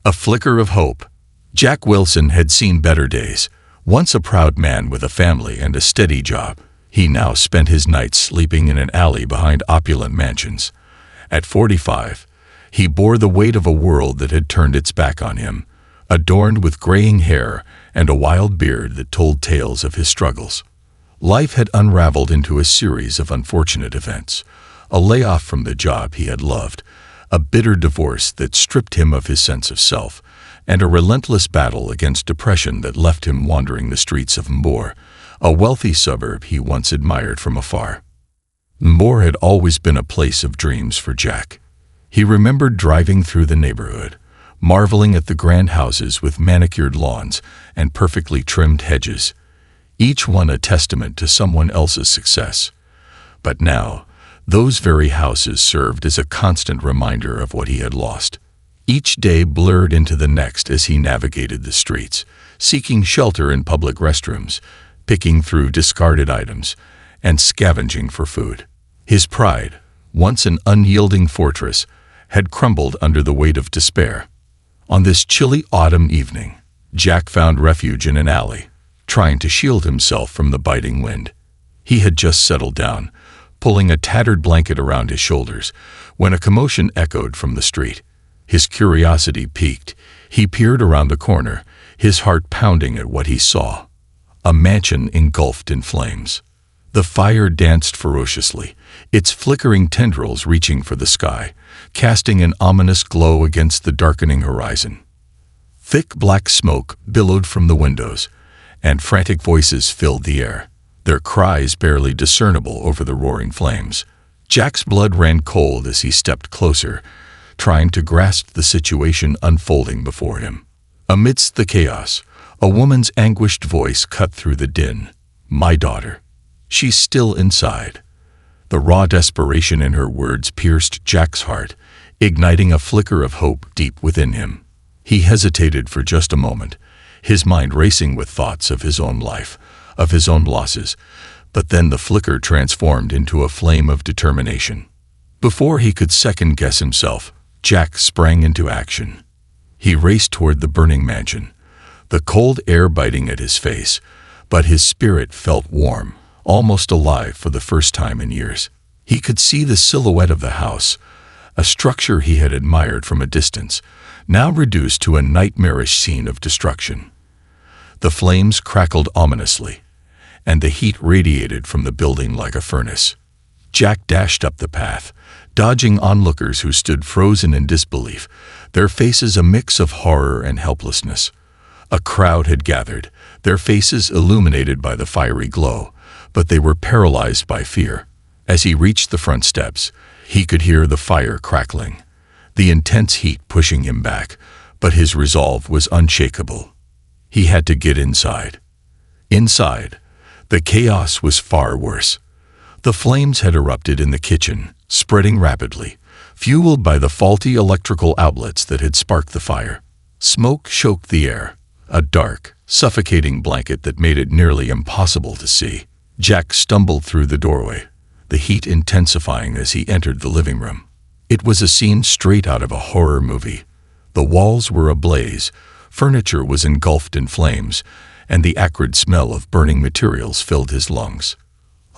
A flicker of hope. Jack Wilson had seen better days. Once a proud man with a family and a steady job, he now spent his nights sleeping in an alley behind opulent mansions. At 45, he bore the weight of a world that had turned its back on him, adorned with graying hair and a wild beard that told tales of his struggles. Life had unraveled into a series of unfortunate events: a layoff from the job he had loved, a bitter divorce that stripped him of his sense of self, and a relentless battle against depression that left him wandering the streets of Mbor, a wealthy suburb he once admired from afar. Mbor had always been a place of dreams for Jack. He remembered driving through the neighborhood, marveling at the grand houses with manicured lawns and perfectly trimmed hedges, each one a testament to someone else's success. But now, those very houses served as a constant reminder of what he had lost. Each day blurred into the next as he navigated the streets, seeking shelter in public restrooms, picking through discarded items, and scavenging for food. His pride, once an unyielding fortress, had crumbled under the weight of despair. On this chilly autumn evening, Jack found refuge in an alley, trying to shield himself from the biting wind. He had just settled down, pulling a tattered blanket around his shoulders, when a commotion echoed from the street. His curiosity piqued. He peered around the corner, his heart pounding at what he saw. A mansion engulfed in flames. The fire danced ferociously, its flickering tendrils reaching for the sky, casting an ominous glow against the darkening horizon. Thick black smoke billowed from the windows, and frantic voices filled the air, their cries barely discernible over the roaring flames. Jack's blood ran cold as he stepped closer, trying to grasp the situation unfolding before him. Amidst the chaos, a woman's anguished voice cut through the din. "My daughter. She's still inside." The raw desperation in her words pierced Jack's heart, igniting a flicker of hope deep within him. He hesitated for just a moment, his mind racing with thoughts of his own life, of his own losses, but then the flicker transformed into a flame of determination. Before he could second-guess himself, Jack sprang into action. He raced toward the burning mansion, the cold air biting at his face, but his spirit felt warm, almost alive for the first time in years. He could see the silhouette of the house, a structure he had admired from a distance, now reduced to a nightmarish scene of destruction. The flames crackled ominously, and the heat radiated from the building like a furnace. Jack dashed up the path, dodging onlookers who stood frozen in disbelief, their faces a mix of horror and helplessness. A crowd had gathered, their faces illuminated by the fiery glow, but they were paralyzed by fear. As he reached the front steps, he could hear the fire crackling, the intense heat pushing him back, but his resolve was unshakable. He had to get inside. Inside, the chaos was far worse. The flames had erupted in the kitchen, spreading rapidly, fueled by the faulty electrical outlets that had sparked the fire. Smoke choked the air, a dark, suffocating blanket that made it nearly impossible to see. Jack stumbled through the doorway, the heat intensifying as he entered the living room. It was a scene straight out of a horror movie. The walls were ablaze, furniture was engulfed in flames, and the acrid smell of burning materials filled his lungs.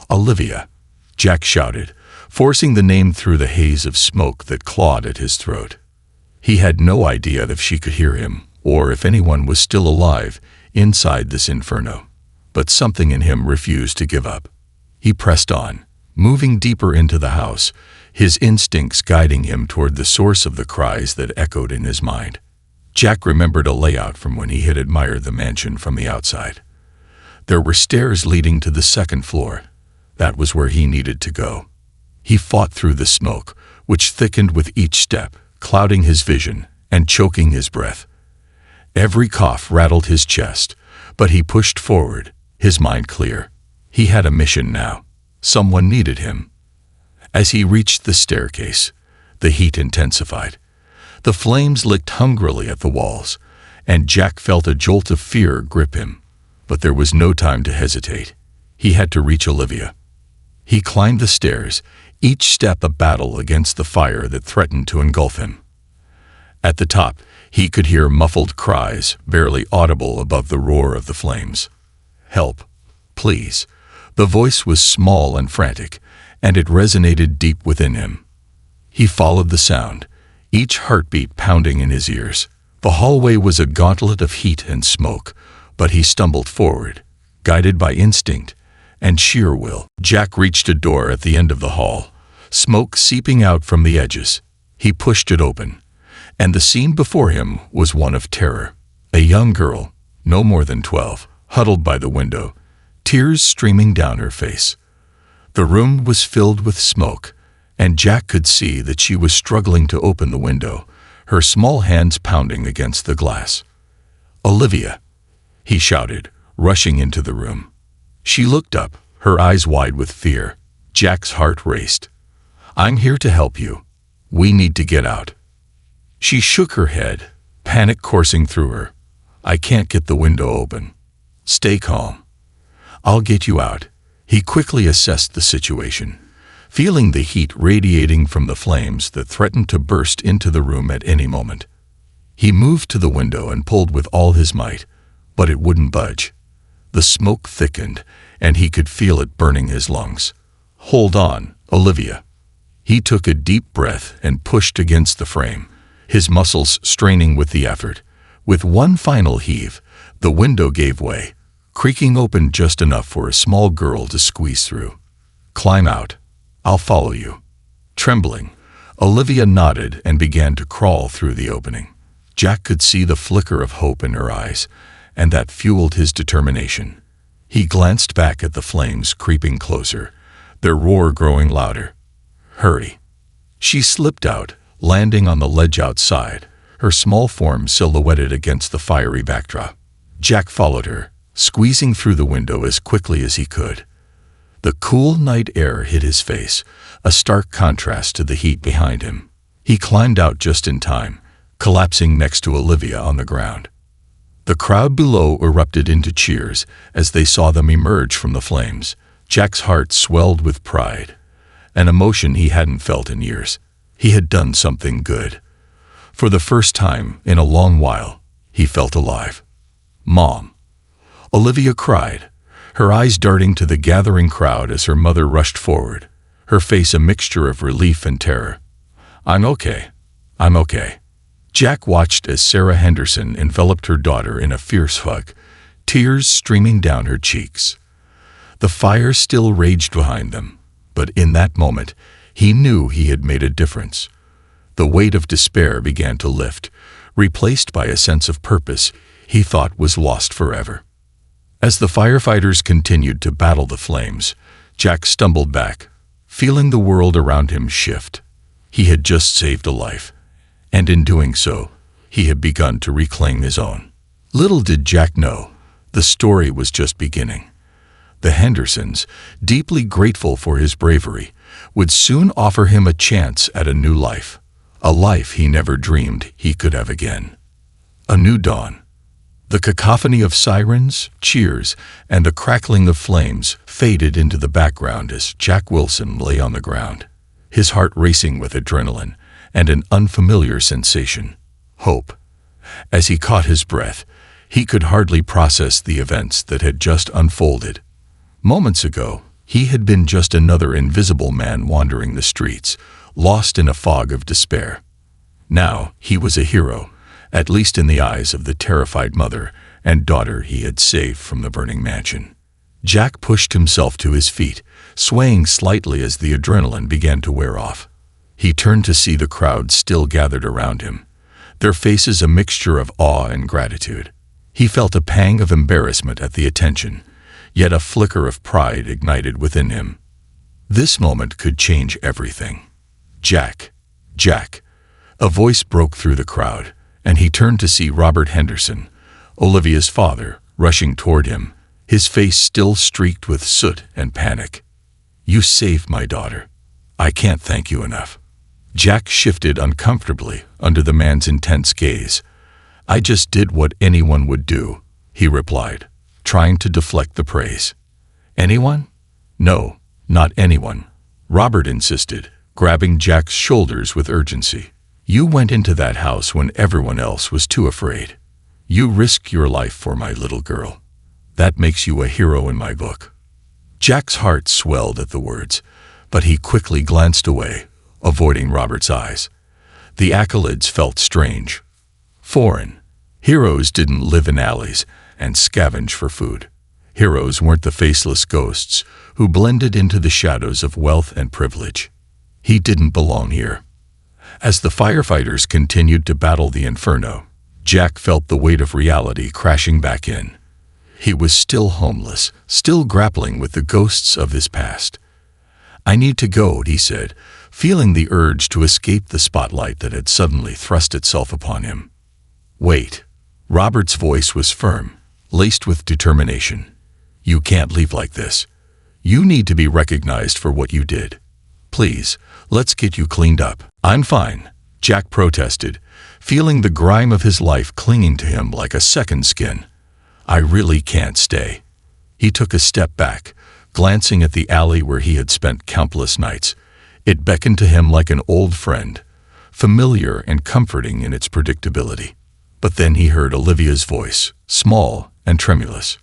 "Olivia!" Jack shouted, forcing the name through the haze of smoke that clawed at his throat. He had no idea if she could hear him, or if anyone was still alive inside this inferno. But something in him refused to give up. He pressed on, moving deeper into the house, his instincts guiding him toward the source of the cries that echoed in his mind. Jack remembered a layout from when he had admired the mansion from the outside. There were stairs leading to the second floor. That was where he needed to go. He fought through the smoke, which thickened with each step, clouding his vision and choking his breath. Every cough rattled his chest, but he pushed forward, his mind clear. He had a mission now. Someone needed him. As he reached the staircase, the heat intensified. The flames licked hungrily at the walls, and Jack felt a jolt of fear grip him. But there was no time to hesitate. He had to reach Olivia. He climbed the stairs, each step a battle against the fire that threatened to engulf him. At the top, He could hear muffled cries, barely audible above the roar of the flames. "Help, please." The voice was small and frantic, and it resonated deep within him. He followed the sound, each heartbeat pounding in his ears. The hallway was a gauntlet of heat and smoke, but he stumbled forward, guided by instinct and sheer will. Jack reached a door at the end of the hall, smoke seeping out from the edges. He pushed it open, and the scene before him was one of terror. A young girl, no more than 12, huddled by the window, tears streaming down her face. The room was filled with smoke, and Jack could see that she was struggling to open the window, her small hands pounding against the glass. "Olivia!" he shouted, rushing into the room. She looked up, her eyes wide with fear. Jack's heart raced. "I'm here to help you. We need to get out." She shook her head, panic coursing through her. "I can't get the window open." "Stay calm. I'll get you out." He quickly assessed the situation, feeling the heat radiating from the flames that threatened to burst into the room at any moment. He moved to the window and pulled with all his might, but it wouldn't budge. The smoke thickened, and he could feel it burning his lungs. "Hold on, Olivia." He took a deep breath and pushed against the frame, his muscles straining with the effort. With one final heave, the window gave way, creaking open just enough for a small girl to squeeze through. "Climb out. I'll follow you." Trembling, Olivia nodded and began to crawl through the opening. Jack could see the flicker of hope in her eyes, and that fueled his determination. He glanced back at the flames creeping closer, their roar growing louder. "Hurry." She slipped out, landing on the ledge outside, her small form silhouetted against the fiery backdrop. Jack followed her, squeezing through the window as quickly as he could. The cool night air hit his face, a stark contrast to the heat behind him. He climbed out just in time, collapsing next to Olivia on the ground. The crowd below erupted into cheers as they saw them emerge from the flames. Jack's heart swelled with pride, an emotion he hadn't felt in years. He had done something good. For the first time in a long while, he felt alive. "Mom!" Olivia cried, her eyes darting to the gathering crowd as her mother rushed forward, her face a mixture of relief and terror. "I'm okay. I'm okay." Jack watched as Sarah Henderson enveloped her daughter in a fierce hug, tears streaming down her cheeks. The fire still raged behind them, but in that moment, he knew he had made a difference. The weight of despair began to lift, replaced by a sense of purpose he thought was lost forever. As the firefighters continued to battle the flames, Jack stumbled back, feeling the world around him shift. He had just saved a life, and in doing so, he had begun to reclaim his own. Little did Jack know, the story was just beginning. The Hendersons, deeply grateful for his bravery, would soon offer him a chance at a new life, a life he never dreamed he could have again. A new dawn. The cacophony of sirens, cheers, and the crackling of flames faded into the background as Jack Wilson lay on the ground, his heart racing with adrenaline and an unfamiliar sensation, hope. As he caught his breath, he could hardly process the events that had just unfolded. Moments ago, he had been just another invisible man wandering the streets, lost in a fog of despair. Now he was a hero, at least in the eyes of the terrified mother and daughter he had saved from the burning mansion. Jack pushed himself to his feet, swaying slightly as the adrenaline began to wear off. He turned to see the crowd still gathered around him, their faces a mixture of awe and gratitude. He felt a pang of embarrassment at the attention, yet a flicker of pride ignited within him. This moment could change everything. "Jack! Jack!" A voice broke through the crowd, and he turned to see Robert Henderson, Olivia's father, rushing toward him, his face still streaked with soot and panic. "You saved my daughter. I can't thank you enough." Jack shifted uncomfortably under the man's intense gaze. "I just did what anyone would do," he replied, trying to deflect the praise. "Anyone?" "No, not anyone," Robert insisted, grabbing Jack's shoulders with urgency. You went into that house when everyone else was too afraid. You risked your life for my little girl. That makes you a hero in my book." Jack's heart swelled at the words, but he quickly glanced away, avoiding Robert's eyes. The accolades felt strange, foreign. Heroes didn't live in alleys and scavenge for food. Heroes weren't the faceless ghosts who blended into the shadows of wealth and privilege. He didn't belong here. As the firefighters continued to battle the inferno, Jack felt the weight of reality crashing back in. He was still homeless, still grappling with the ghosts of his past. "I need to go," he said, feeling the urge to escape the spotlight that had suddenly thrust itself upon him. "Wait." Robert's voice was firm, laced with determination. "You can't leave like this. You need to be recognized for what you did. Please, let's get you cleaned up." "I'm fine," Jack protested, feeling the grime of his life clinging to him like a second skin. "I really can't stay." He took a step back, glancing at the alley where he had spent countless nights. It beckoned to him like an old friend, familiar and comforting in its predictability. But then he heard Olivia's voice, small and tremulous.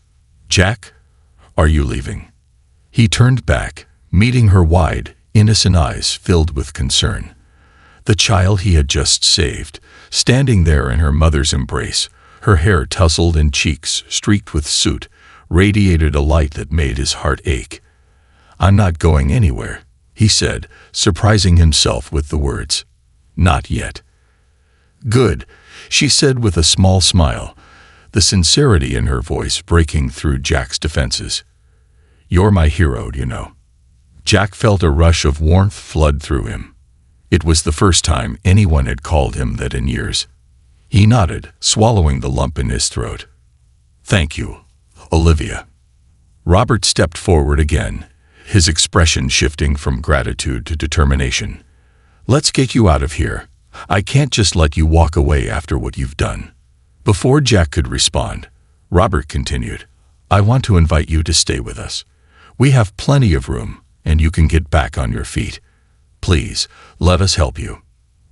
"Jack, are you leaving?" He turned back, meeting her wide, innocent eyes filled with concern. The child he had just saved, standing there in her mother's embrace, her hair tousled and cheeks streaked with soot, radiated a light that made his heart ache. "I'm not going anywhere," he said, surprising himself with the words. "Not yet." "Good," she said with a small smile, the sincerity in her voice breaking through Jack's defenses. "You're my hero, you know." Jack felt a rush of warmth flood through him. It was the first time anyone had called him that in years. He nodded, swallowing the lump in his throat. "Thank you, Olivia." Robert stepped forward again, his expression shifting from gratitude to determination. "Let's get you out of here. I can't just let you walk away after what you've done." Before Jack could respond, Robert continued, "I want to invite you to stay with us. We have plenty of room, and you can get back on your feet. Please, let us help you."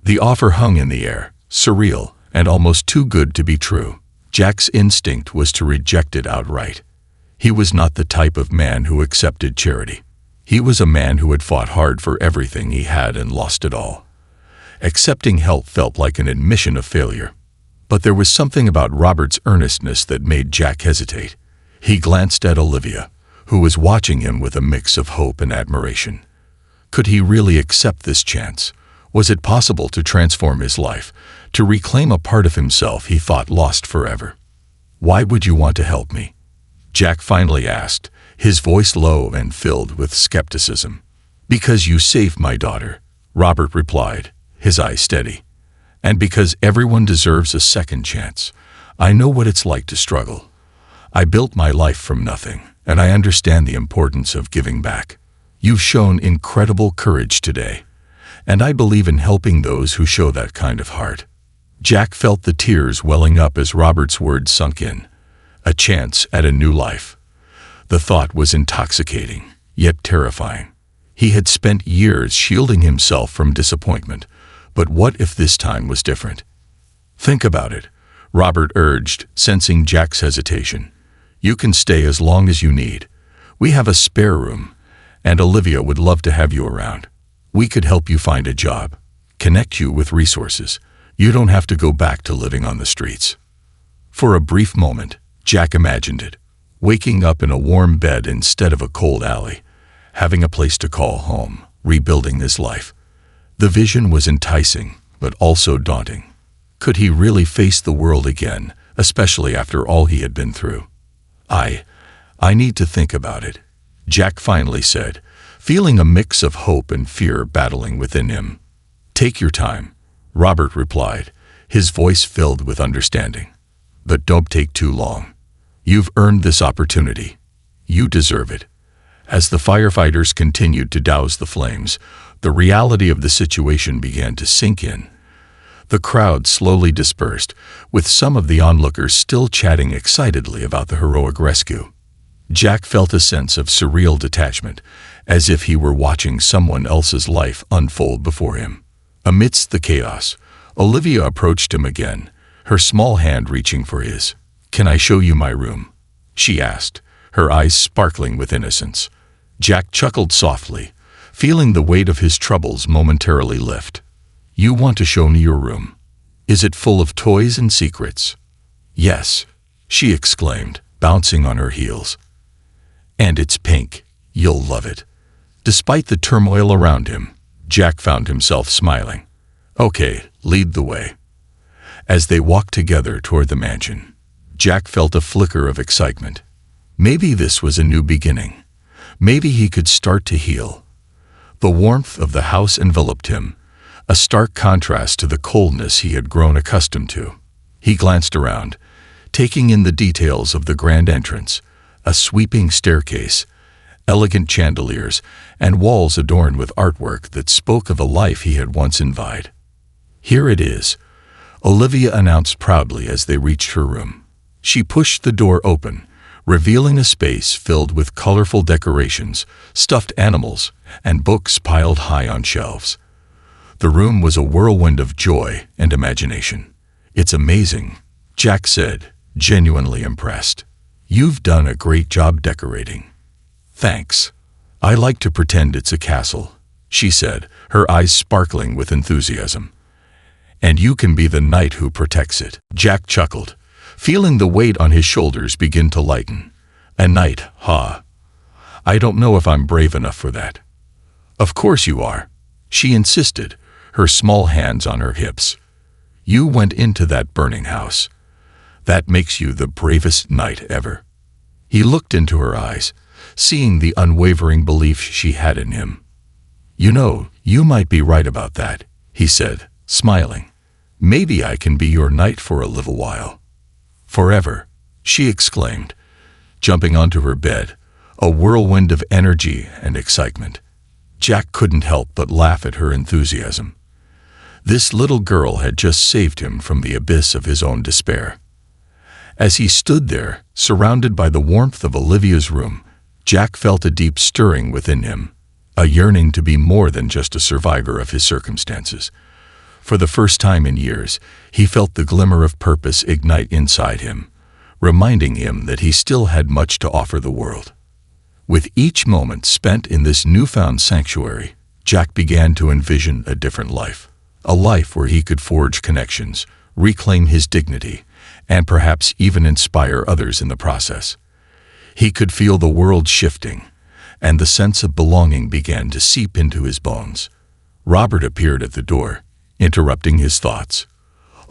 The offer hung in the air, surreal and almost too good to be true. Jack's instinct was to reject it outright. He was not the type of man who accepted charity. He was a man who had fought hard for everything he had and lost it all. Accepting help felt like an admission of failure. But there was something about Robert's earnestness that made Jack hesitate. He glanced at Olivia, who was watching him with a mix of hope and admiration. Could he really accept this chance? Was it possible to transform his life, to reclaim a part of himself he thought lost forever? "Why would you want to help me?" Jack finally asked, his voice low and filled with skepticism. "Because you saved my daughter," Robert replied, his eyes steady. "And because everyone deserves a second chance. I know what it's like to struggle. I built my life from nothing, and I understand the importance of giving back. You've shown incredible courage today, and I believe in helping those who show that kind of heart." Jack felt the tears welling up as Robert's words sunk in. A chance at a new life. The thought was intoxicating, yet terrifying. He had spent years shielding himself from disappointment, but what if this time was different? "Think about it," Robert urged, sensing Jack's hesitation. "You can stay as long as you need. We have a spare room, and Olivia would love to have you around. We could help you find a job, connect you with resources. You don't have to go back to living on the streets." For a brief moment, Jack imagined it, waking up in a warm bed instead of a cold alley, having a place to call home, rebuilding his life. The vision was enticing, but also daunting. Could he really face the world again, especially after all he had been through? I need to think about it," Jack finally said, feeling a mix of hope and fear battling within him. "Take your time," Robert replied, his voice filled with understanding. "But don't take too long. You've earned this opportunity. You deserve it." As the firefighters continued to douse the flames, the reality of the situation began to sink in. The crowd slowly dispersed, with some of the onlookers still chatting excitedly about the heroic rescue. Jack felt a sense of surreal detachment, as if he were watching someone else's life unfold before him. Amidst the chaos, Olivia approached him again, her small hand reaching for his. "Can I show you my room?" she asked, her eyes sparkling with innocence. Jack chuckled softly, feeling the weight of his troubles momentarily lift. "You want to show me your room? Is it full of toys and secrets?" "Yes," she exclaimed, bouncing on her heels. "And it's pink. You'll love it." Despite the turmoil around him, Jack found himself smiling. "Okay, lead the way." As they walked together toward the mansion, Jack felt a flicker of excitement. Maybe this was a new beginning. Maybe he could start to heal. The warmth of the house enveloped him, a stark contrast to the coldness he had grown accustomed to. He glanced around, taking in the details of the grand entrance, a sweeping staircase, elegant chandeliers, and walls adorned with artwork that spoke of a life he had once envied. "Here it is," Olivia announced proudly as they reached her room. She pushed the door open, revealing a space filled with colorful decorations, stuffed animals, and books piled high on shelves. The room was a whirlwind of joy and imagination. "It's amazing," Jack said, genuinely impressed. "You've done a great job decorating." "Thanks. I like to pretend it's a castle," she said, her eyes sparkling with enthusiasm. "And you can be the knight who protects it." Jack chuckled, feeling the weight on his shoulders begin to lighten. "A knight, huh? I don't know if I'm brave enough for that." "Of course you are," she insisted, her small hands on her hips. "You went into that burning house. That makes you the bravest knight ever." He looked into her eyes, seeing the unwavering belief she had in him. "You know, you might be right about that," he said, smiling. "Maybe I can be your knight for a little while." "Forever," she exclaimed, jumping onto her bed, a whirlwind of energy and excitement. Jack couldn't help but laugh at her enthusiasm. This little girl had just saved him from the abyss of his own despair. As he stood there, surrounded by the warmth of Olivia's room, Jack felt a deep stirring within him, a yearning to be more than just a survivor of his circumstances. For the first time in years, he felt the glimmer of purpose ignite inside him, reminding him that he still had much to offer the world. With each moment spent in this newfound sanctuary, Jack began to envision a different life, a life where he could forge connections, reclaim his dignity, and perhaps even inspire others in the process. He could feel the world shifting, and the sense of belonging began to seep into his bones. Robert appeared at the door, interrupting his thoughts.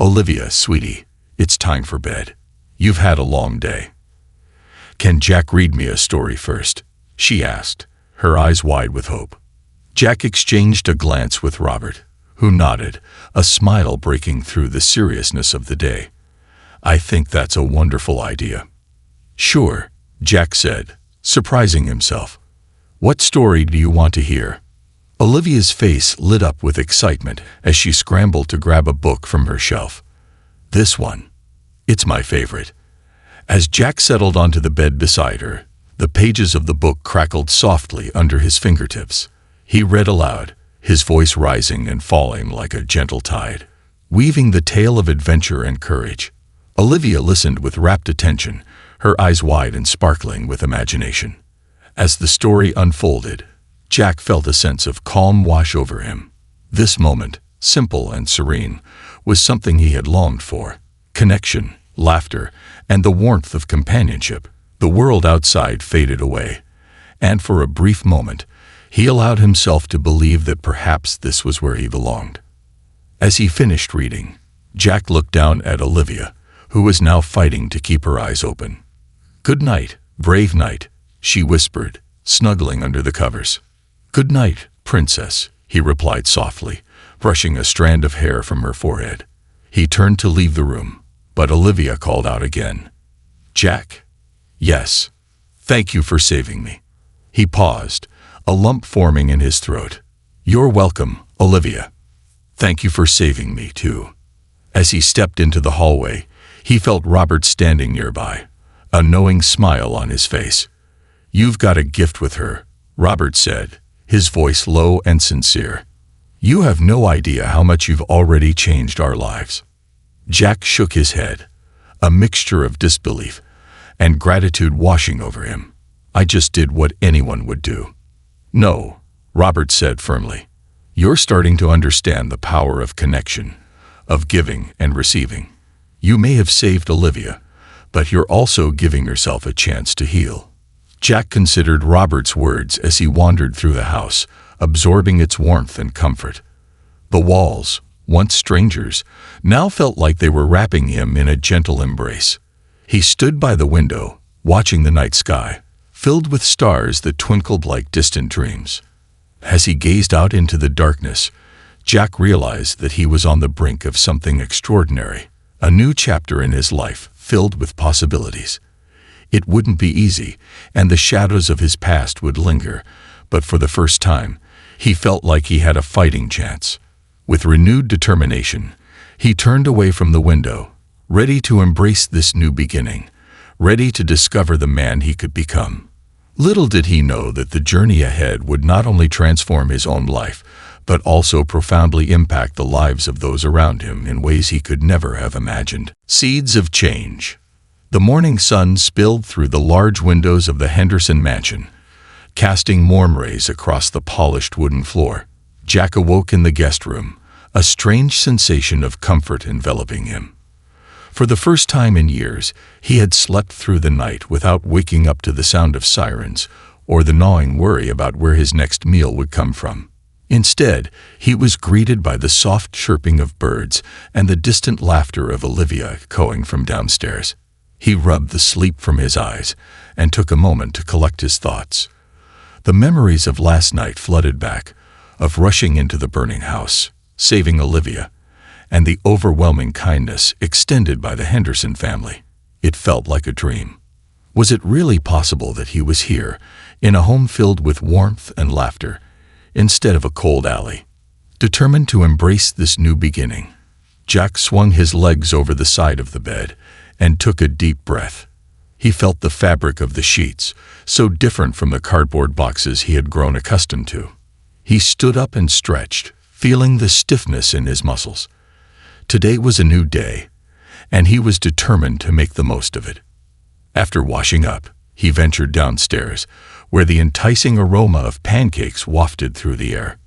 "Olivia, sweetie, it's time for bed. You've had a long day." "Can Jack read me a story first?" she asked, her eyes wide with hope. Jack exchanged a glance with Robert, who nodded, a smile breaking through the seriousness of the day. "I think that's a wonderful idea." "Sure," Jack said, surprising himself. "What story do you want to hear?" Olivia's face lit up with excitement as she scrambled to grab a book from her shelf. "This one. It's my favorite." As Jack settled onto the bed beside her, the pages of the book crackled softly under his fingertips. He read aloud, his voice rising and falling like a gentle tide, weaving the tale of adventure and courage. Olivia listened with rapt attention, her eyes wide and sparkling with imagination. As the story unfolded, Jack felt a sense of calm wash over him. This moment, simple and serene, was something he had longed for: connection, laughter, and the warmth of companionship. The world outside faded away, and for a brief moment, he allowed himself to believe that perhaps this was where he belonged. As he finished reading, Jack looked down at Olivia, who was now fighting to keep her eyes open. "Good night, brave knight," she whispered, snuggling under the covers. "Good night, princess," he replied softly, brushing a strand of hair from her forehead. He turned to leave the room, but Olivia called out again. "Jack?" "Yes. Thank you for saving me." He paused, a lump forming in his throat. "You're welcome, Olivia. Thank you for saving me, too." As he stepped into the hallway, he felt Robert standing nearby, a knowing smile on his face. "You've got a gift with her," Robert said, his voice low and sincere. You have no idea how much you've already changed our lives." Jack shook his head, a mixture of disbelief and gratitude washing over him. "I just did what anyone would do." "No," Robert said firmly. "You're starting to understand the power of connection, of giving and receiving. You may have saved Olivia, but you're also giving yourself a chance to heal." Jack considered Robert's words as he wandered through the house, absorbing its warmth and comfort. The walls, once strangers, now felt like they were wrapping him in a gentle embrace. He stood by the window, watching the night sky, filled with stars that twinkled like distant dreams. As he gazed out into the darkness, Jack realized that he was on the brink of something extraordinary, a new chapter in his life filled with possibilities. It wouldn't be easy, and the shadows of his past would linger, but for the first time, he felt like he had a fighting chance. With renewed determination, he turned away from the window, ready to embrace this new beginning, ready to discover the man he could become. Little did he know that the journey ahead would not only transform his own life, but also profoundly impact the lives of those around him in ways he could never have imagined. Seeds of change. The morning sun spilled through the large windows of the Henderson mansion, casting warm rays across the polished wooden floor. Jack awoke in the guest room, a strange sensation of comfort enveloping him. For the first time in years, he had slept through the night without waking up to the sound of sirens or the gnawing worry about where his next meal would come from. Instead, he was greeted by the soft chirping of birds and the distant laughter of Olivia echoing from downstairs. He rubbed the sleep from his eyes and took a moment to collect his thoughts. The memories of last night flooded back, of rushing into the burning house, saving Olivia, and the overwhelming kindness extended by the Henderson family. It felt like a dream. Was it really possible that he was here, in a home filled with warmth and laughter, instead of a cold alley? Determined to embrace this new beginning, Jack swung his legs over the side of the bed and took a deep breath. He felt the fabric of the sheets, so different from the cardboard boxes he had grown accustomed to. He stood up and stretched, feeling the stiffness in his muscles. Today was a new day, and he was determined to make the most of it. After washing up, he ventured downstairs, where the enticing aroma of pancakes wafted through the air.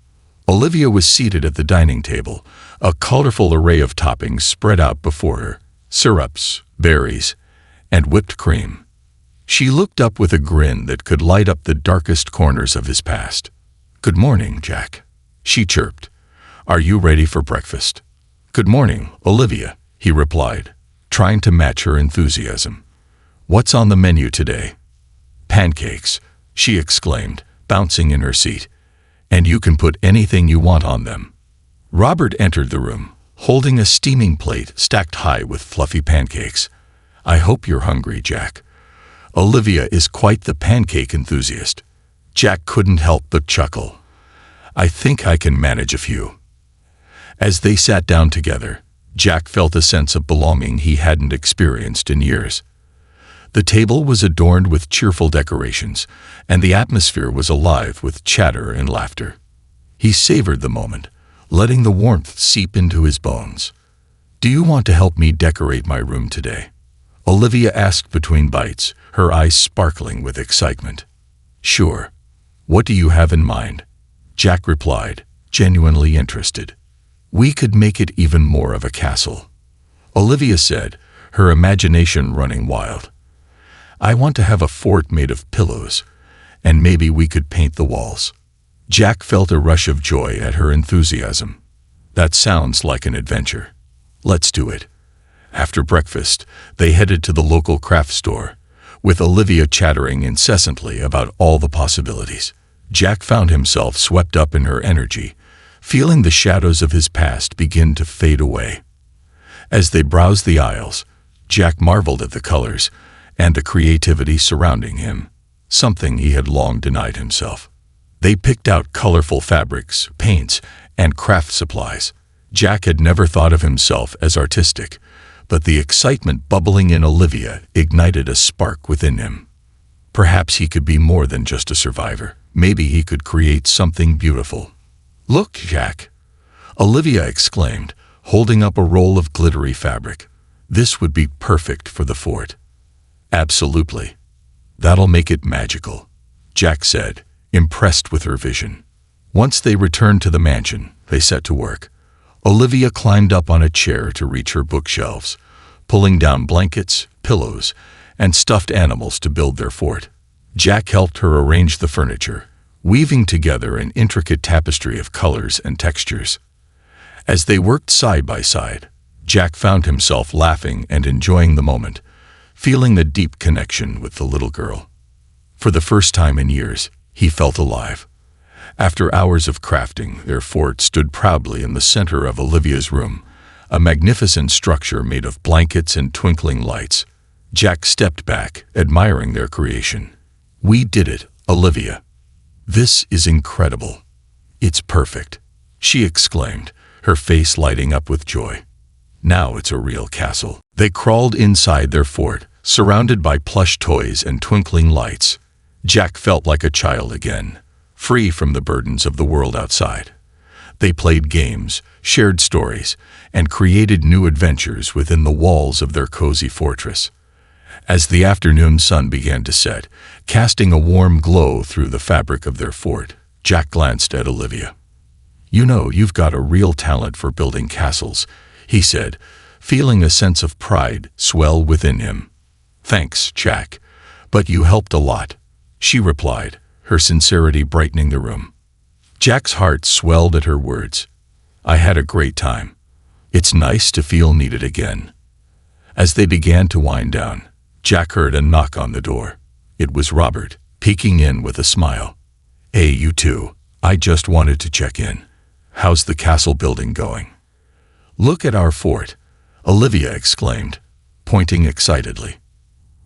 Olivia was seated at the dining table, a colorful array of toppings spread out before her: syrups, berries, and whipped cream. She looked up with a grin that could light up the darkest corners of his past. "Good morning, Jack," she chirped. "Are you ready for breakfast?" "Good morning, Olivia," he replied, trying to match her enthusiasm. "What's on the menu today?" "Pancakes," she exclaimed, bouncing in her seat. "And you can put anything you want on them." Robert entered the room, holding a steaming plate stacked high with fluffy pancakes. "I hope you're hungry, Jack. Olivia is quite the pancake enthusiast." Jack couldn't help but chuckle. "I think I can manage a few." As they sat down together, Jack felt a sense of belonging he hadn't experienced in years. The table was adorned with cheerful decorations, and the atmosphere was alive with chatter and laughter. He savored the moment, letting the warmth seep into his bones. "Do you want to help me decorate my room today?" Olivia asked between bites, her eyes sparkling with excitement. "Sure. What do you have in mind?" Jack replied, genuinely interested. "We could make it even more of a castle," Olivia said, her imagination running wild. "I want to have a fort made of pillows, and maybe we could paint the walls." Jack felt a rush of joy at her enthusiasm. "That sounds like an adventure. Let's do it." After breakfast, they headed to the local craft store, with Olivia chattering incessantly about all the possibilities. Jack found himself swept up in her energy, feeling the shadows of his past begin to fade away. As they browsed the aisles, Jack marveled at the colors and the creativity surrounding him, something he had long denied himself. They picked out colorful fabrics, paints, and craft supplies. Jack had never thought of himself as artistic, but the excitement bubbling in Olivia ignited a spark within him. Perhaps he could be more than just a survivor. Maybe he could create something beautiful. "Look, Jack," Olivia exclaimed, holding up a roll of glittery fabric. This would be perfect for the fort. Absolutely. That'll make it magical, Jack said, impressed with her vision. Once they returned to the mansion, they set to work. Olivia climbed up on a chair to reach her bookshelves, pulling down blankets, pillows, and stuffed animals to build their fort. Jack helped her arrange the furniture, weaving together an intricate tapestry of colors and textures. As they worked side by side, Jack found himself laughing and enjoying the moment, feeling a deep connection with the little girl. For the first time in years, he felt alive. After hours of crafting, their fort stood proudly in the center of Olivia's room, a magnificent structure made of blankets and twinkling lights. Jack stepped back, admiring their creation. "We did it, Olivia. This is incredible. It's perfect," she exclaimed, her face lighting up with joy. "Now it's a real castle." They crawled inside their fort, surrounded by plush toys and twinkling lights. Jack felt like a child again, free from the burdens of the world outside. They played games, shared stories, and created new adventures within the walls of their cozy fortress. As the afternoon sun began to set, casting a warm glow through the fabric of their fort, Jack glanced at Olivia. "You know, you've got a real talent for building castles," he said, feeling a sense of pride swell within him. "Thanks, Jack, but you helped a lot," she replied, her sincerity brightening the room. Jack's heart swelled at her words. "I had a great time. It's nice to feel needed again." As they began to wind down, Jack heard a knock on the door. It was Robert, peeking in with a smile. "Hey, you two, I just wanted to check in. How's the castle building going?" "Look at our fort," Olivia exclaimed, pointing excitedly.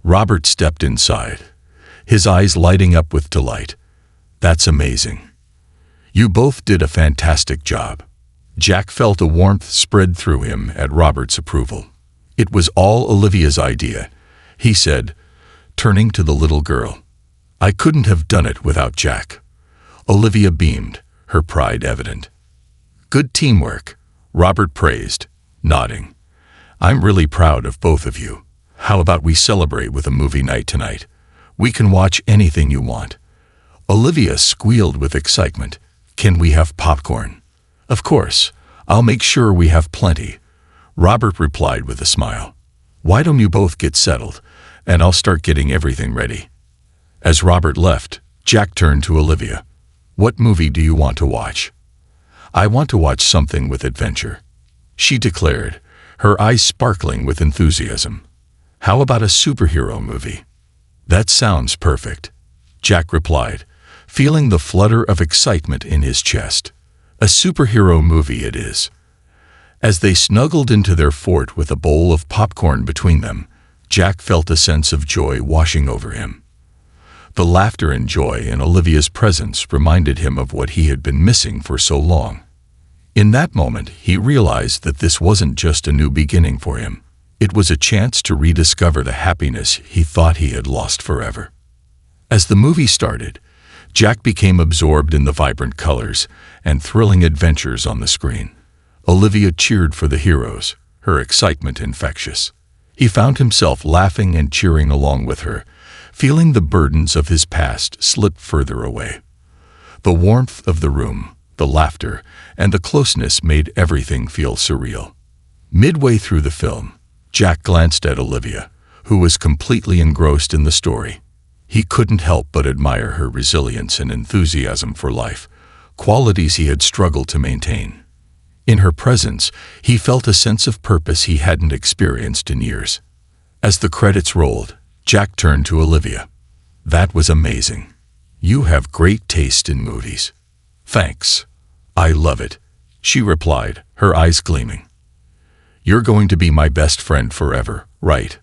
Robert stepped inside, his eyes lighting up with delight. "That's amazing. You both did a fantastic job." Jack felt a warmth spread through him at Robert's approval. "It was all Olivia's idea," he said, turning to the little girl. "I couldn't have done it without Jack." Olivia beamed, her pride evident. "Good teamwork," Robert praised, nodding. "I'm really proud of both of you. How about we celebrate with a movie night tonight? We can watch anything you want." Olivia squealed with excitement. "Can we have popcorn?" "Of course. I'll make sure we have plenty," Robert replied with a smile. "Why don't you both get settled, and I'll start getting everything ready." As Robert left, Jack turned to Olivia. "What movie do you want to watch?" "I want to watch something with adventure," she declared, her eyes sparkling with enthusiasm. "How about a superhero movie?" "That sounds perfect," Jack replied, feeling the flutter of excitement in his chest. "A superhero movie it is." As they snuggled into their fort with a bowl of popcorn between them, Jack felt a sense of joy washing over him. The laughter and joy in Olivia's presence reminded him of what he had been missing for so long. In that moment, he realized that this wasn't just a new beginning for him. It was a chance to rediscover the happiness he thought he had lost forever. As the movie started, Jack became absorbed in the vibrant colors and thrilling adventures on the screen. Olivia cheered for the heroes, her excitement infectious. He found himself laughing and cheering along with her, feeling the burdens of his past slip further away. The warmth of the room, the laughter, and the closeness made everything feel surreal. Midway through the film, Jack glanced at Olivia, who was completely engrossed in the story. He couldn't help but admire her resilience and enthusiasm for life, qualities he had struggled to maintain. In her presence, he felt a sense of purpose he hadn't experienced in years. As the credits rolled, Jack turned to Olivia. "That was amazing. You have great taste in movies." "Thanks. I love it," she replied, her eyes gleaming. "You're going to be my best friend forever, right?"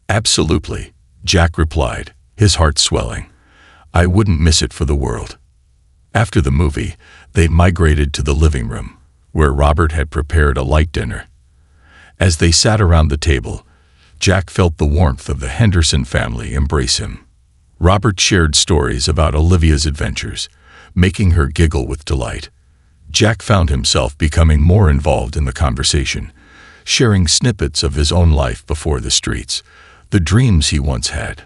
"Absolutely," Jack replied, his heart swelling. "I wouldn't miss it for the world." After the movie, they migrated to the living room, where Robert had prepared a light dinner. As they sat around the table, Jack felt the warmth of the Henderson family embrace him. Robert shared stories about Olivia's adventures, making her giggle with delight. Jack found himself becoming more involved in the conversation, sharing snippets of his own life before the streets, the dreams he once had,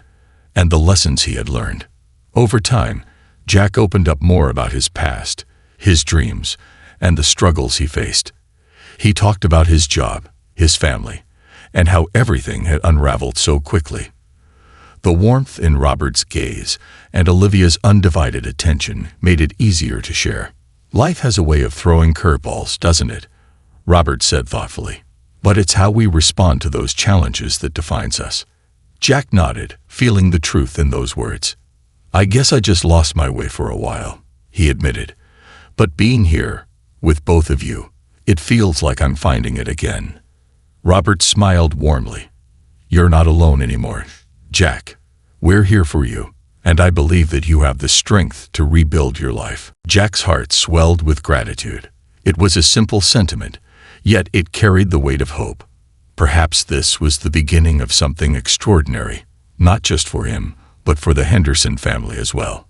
and the lessons he had learned. Over time, Jack opened up more about his past, his dreams, and the struggles he faced. He talked about his job, his family, and how everything had unraveled so quickly. The warmth in Robert's gaze and Olivia's undivided attention made it easier to share. "Life has a way of throwing curveballs, doesn't it?" Robert said thoughtfully. "But it's how we respond to those challenges that defines us." Jack nodded, feeling the truth in those words. "I guess I just lost my way for a while," he admitted. "But being here, with both of you, it feels like I'm finding it again." Robert smiled warmly. "You're not alone anymore, Jack. We're here for you, and I believe that you have the strength to rebuild your life." Jack's heart swelled with gratitude. It was a simple sentiment, yet it carried the weight of hope. Perhaps this was the beginning of something extraordinary, not just for him, but for the Henderson family as well.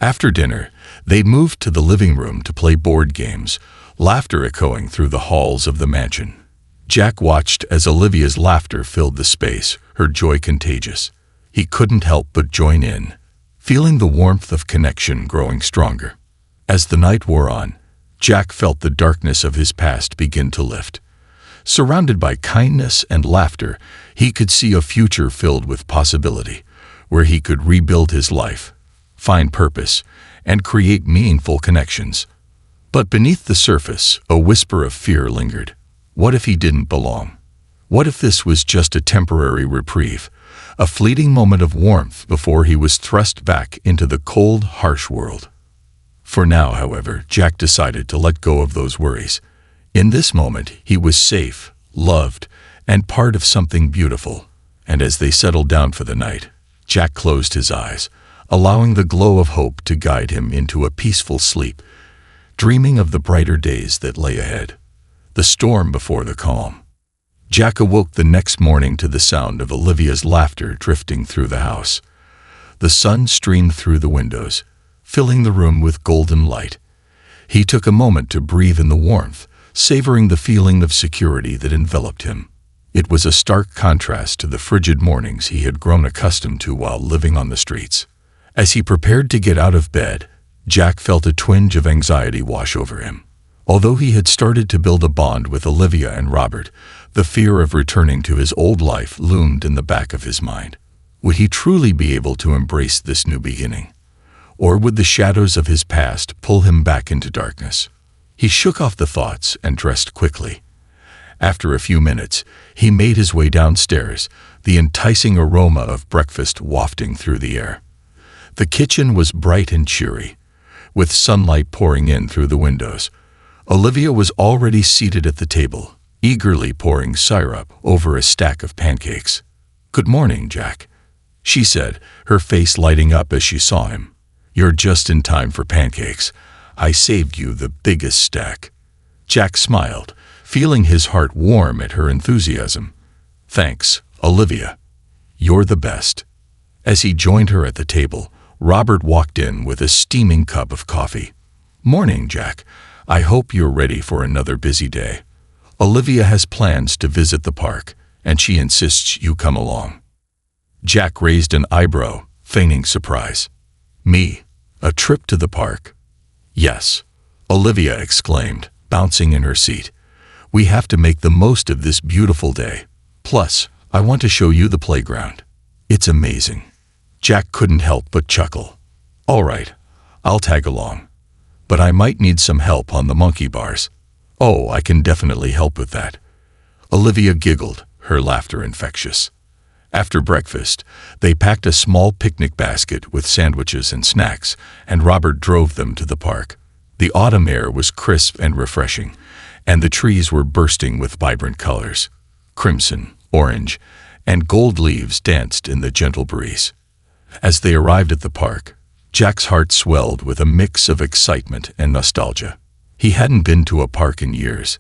After dinner, they moved to the living room to play board games, laughter echoing through the halls of the mansion. Jack watched as Olivia's laughter filled the space, her joy contagious. He couldn't help but join in, feeling the warmth of connection growing stronger. As the night wore on, Jack felt the darkness of his past begin to lift. Surrounded by kindness and laughter, he could see a future filled with possibility, where he could rebuild his life, find purpose, and create meaningful connections. But beneath the surface, a whisper of fear lingered. What if he didn't belong? What if this was just a temporary reprieve, a fleeting moment of warmth before he was thrust back into the cold, harsh world? For now, however, Jack decided to let go of those worries. In this moment, he was safe, loved, and part of something beautiful. And as they settled down for the night, Jack closed his eyes, allowing the glow of hope to guide him into a peaceful sleep, dreaming of the brighter days that lay ahead. The storm before the calm. Jack awoke the next morning to the sound of Olivia's laughter drifting through the house. The sun streamed through the windows, filling the room with golden light. He took a moment to breathe in the warmth, savoring the feeling of security that enveloped him. It was a stark contrast to the frigid mornings he had grown accustomed to while living on the streets. As he prepared to get out of bed, Jack felt a twinge of anxiety wash over him. Although he had started to build a bond with Olivia and Robert, the fear of returning to his old life loomed in the back of his mind. Would he truly be able to embrace this new beginning? Or would the shadows of his past pull him back into darkness? He shook off the thoughts and dressed quickly. After a few minutes, he made his way downstairs, the enticing aroma of breakfast wafting through the air. The kitchen was bright and cheery, with sunlight pouring in through the windows. Olivia was already seated at the table, eagerly pouring syrup over a stack of pancakes. "Good morning, Jack," she said, her face lighting up as she saw him. "You're just in time for pancakes. I saved you the biggest stack." Jack smiled, feeling his heart warm at her enthusiasm. "Thanks, Olivia. You're the best." As he joined her at the table, Robert walked in with a steaming cup of coffee. "Morning, Jack. I hope you're ready for another busy day. Olivia has plans to visit the park, and she insists you come along." Jack raised an eyebrow, feigning surprise. "Me? A trip to the park?" "Yes," Olivia exclaimed, bouncing in her seat. "We have to make the most of this beautiful day. Plus, I want to show you the playground. It's amazing." Jack couldn't help but chuckle. "All right, I'll tag along. But I might need some help on the monkey bars." "Oh, I can definitely help with that." Olivia giggled, her laughter infectious. After breakfast, they packed a small picnic basket with sandwiches and snacks, and Robert drove them to the park. The autumn air was crisp and refreshing, and the trees were bursting with vibrant colors. Crimson, orange, and gold leaves danced in the gentle breeze. As they arrived at the park, Jack's heart swelled with a mix of excitement and nostalgia. He hadn't been to a park in years,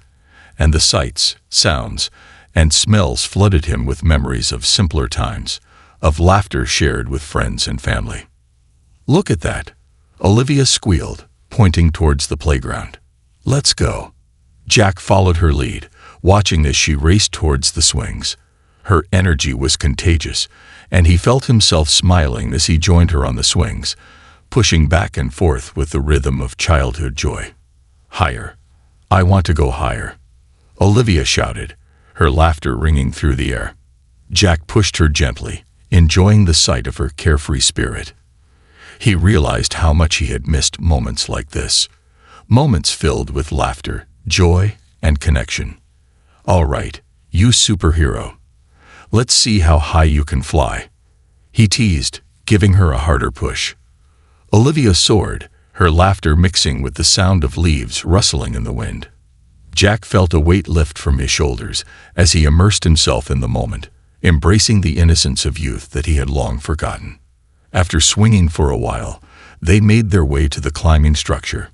and the sights, sounds, and smells flooded him with memories of simpler times, of laughter shared with friends and family. "Look at that," Olivia squealed, pointing towards the playground. Let's go. Jack followed her lead, watching as she raced towards the swings. Her energy was contagious, and he felt himself smiling as he joined her on the swings, pushing back and forth with the rhythm of childhood joy. Higher. I want to go higher, Olivia shouted, her laughter ringing through the air. Jack pushed her gently, enjoying the sight of her carefree spirit. He realized how much he had missed moments like this, moments filled with laughter, joy, and connection. All right, you superhero. Let's see how high you can fly, he teased, giving her a harder push. Olivia soared, her laughter mixing with the sound of leaves rustling in the wind. Jack felt a weight lift from his shoulders as he immersed himself in the moment, embracing the innocence of youth that he had long forgotten. After swinging for a while, they made their way to the climbing structure.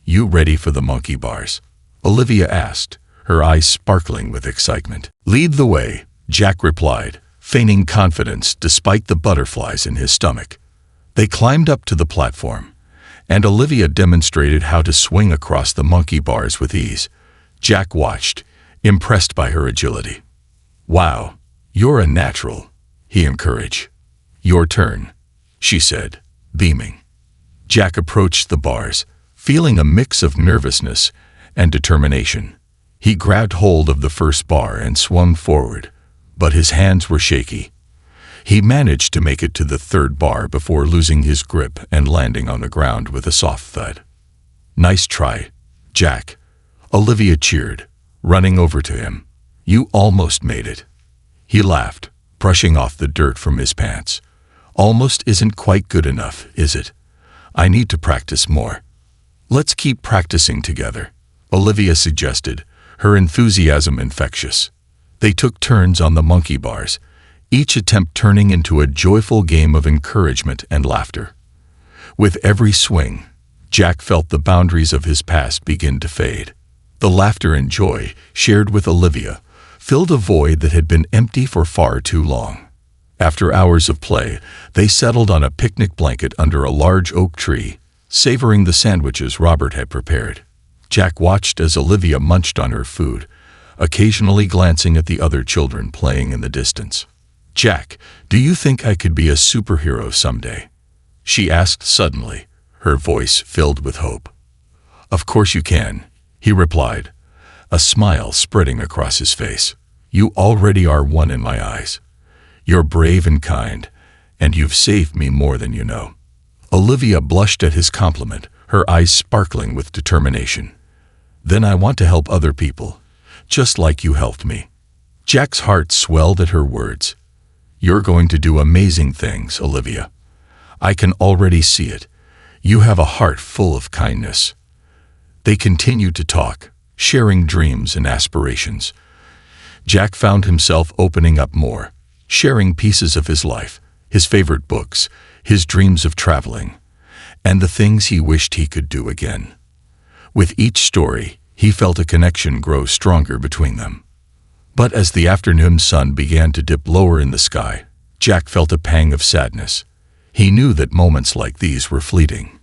You ready for the monkey bars? Olivia asked, her eyes sparkling with excitement. Lead the way, Jack replied, feigning confidence despite the butterflies in his stomach. They climbed up to the platform, and Olivia demonstrated how to swing across the monkey bars with ease. Jack watched, impressed by her agility. Wow, you're a natural, he encouraged. Your turn, she said, beaming. Jack approached the bars, feeling a mix of nervousness and determination. He grabbed hold of the first bar and swung forward, but his hands were shaky. He managed to make it to the third bar before losing his grip and landing on the ground with a soft thud. Nice try, Jack, Olivia cheered, running over to him. You almost made it. He laughed, brushing off the dirt from his pants. Almost isn't quite good enough, is it? I need to practice more. Let's keep practicing together, Olivia suggested, her enthusiasm infectious. They took turns on the monkey bars, each attempt turning into a joyful game of encouragement and laughter. With every swing, Jack felt the boundaries of his past begin to fade. The laughter and joy, shared with Olivia, filled a void that had been empty for far too long. After hours of play, they settled on a picnic blanket under a large oak tree, savoring the sandwiches Robert had prepared. Jack watched as Olivia munched on her food, occasionally glancing at the other children playing in the distance. Jack, do you think I could be a superhero someday? She asked suddenly, her voice filled with hope. Of course you can, he replied, a smile spreading across his face. You already are one in my eyes. You're brave and kind, and you've saved me more than you know. Olivia blushed at his compliment, her eyes sparkling with determination. Then I want to help other people, just like you helped me. Jack's heart swelled at her words. You're going to do amazing things, Olivia. I can already see it. You have a heart full of kindness. They continued to talk, sharing dreams and aspirations. Jack found himself opening up more, sharing pieces of his life, his favorite books, his dreams of traveling, and the things he wished he could do again. With each story, he felt a connection grow stronger between them. But as the afternoon sun began to dip lower in the sky, Jack felt a pang of sadness. He knew that moments like these were fleeting.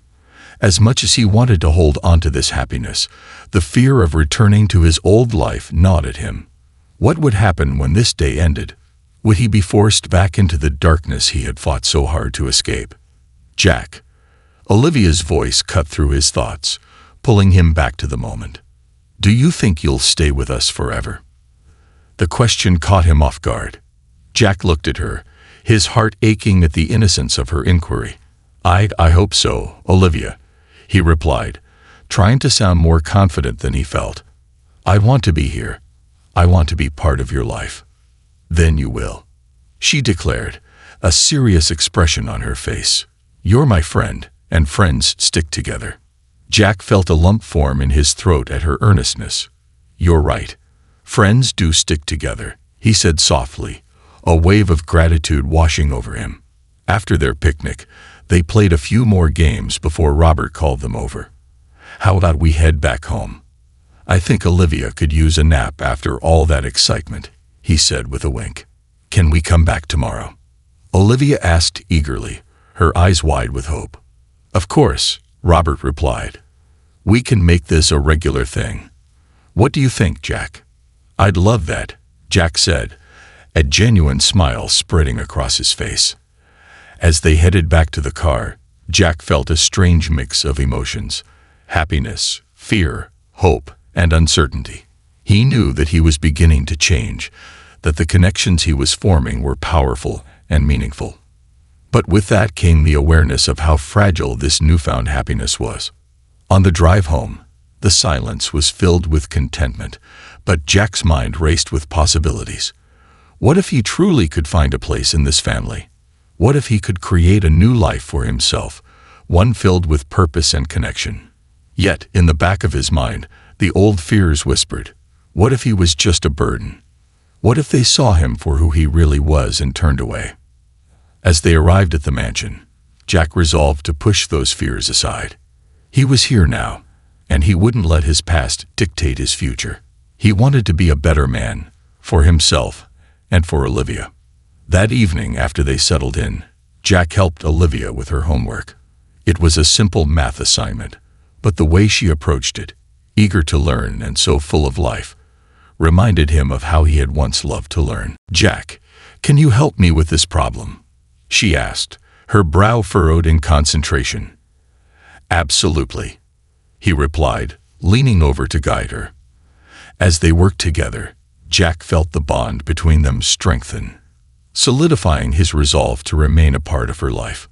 As much as he wanted to hold onto this happiness, the fear of returning to his old life gnawed at him. What would happen when this day ended? Would he be forced back into the darkness he had fought so hard to escape? Jack. Olivia's voice cut through his thoughts, pulling him back to the moment. Do you think you'll stay with us forever? The question caught him off guard. Jack looked at her, his heart aching at the innocence of her inquiry. I hope so, Olivia, he replied, trying to sound more confident than he felt. I want to be here. I want to be part of your life. Then you will, she declared, a serious expression on her face. You're my friend, and friends stick together. Jack felt a lump form in his throat at her earnestness. You're right. Friends do stick together, he said softly, a wave of gratitude washing over him. After their picnic, they played a few more games before Robert called them over. How about we head back home? I think Olivia could use a nap after all that excitement, he said with a wink. Can we come back tomorrow? Olivia asked eagerly, her eyes wide with hope. Of course, Robert replied. We can make this a regular thing. What do you think, Jack? I'd love that, Jack said, a genuine smile spreading across his face. As they headed back to the car, Jack felt a strange mix of emotions: happiness, fear, hope, and uncertainty. He knew that he was beginning to change, that the connections he was forming were powerful and meaningful. But with that came the awareness of how fragile this newfound happiness was. On the drive home, the silence was filled with contentment, but Jack's mind raced with possibilities. What if he truly could find a place in this family? What if he could create a new life for himself, one filled with purpose and connection? Yet, in the back of his mind, the old fears whispered, what if he was just a burden? What if they saw him for who he really was and turned away? As they arrived at the mansion, Jack resolved to push those fears aside. He was here now, and he wouldn't let his past dictate his future. He wanted to be a better man, for himself and for Olivia. That evening, after they settled in, Jack helped Olivia with her homework. It was a simple math assignment, but the way she approached it, eager to learn and so full of life, reminded him of how he had once loved to learn. "Jack, can you help me with this problem?" she asked, her brow furrowed in concentration. "Absolutely," he replied, leaning over to guide her. As they worked together, Jack felt the bond between them strengthen, solidifying his resolve to remain a part of her life.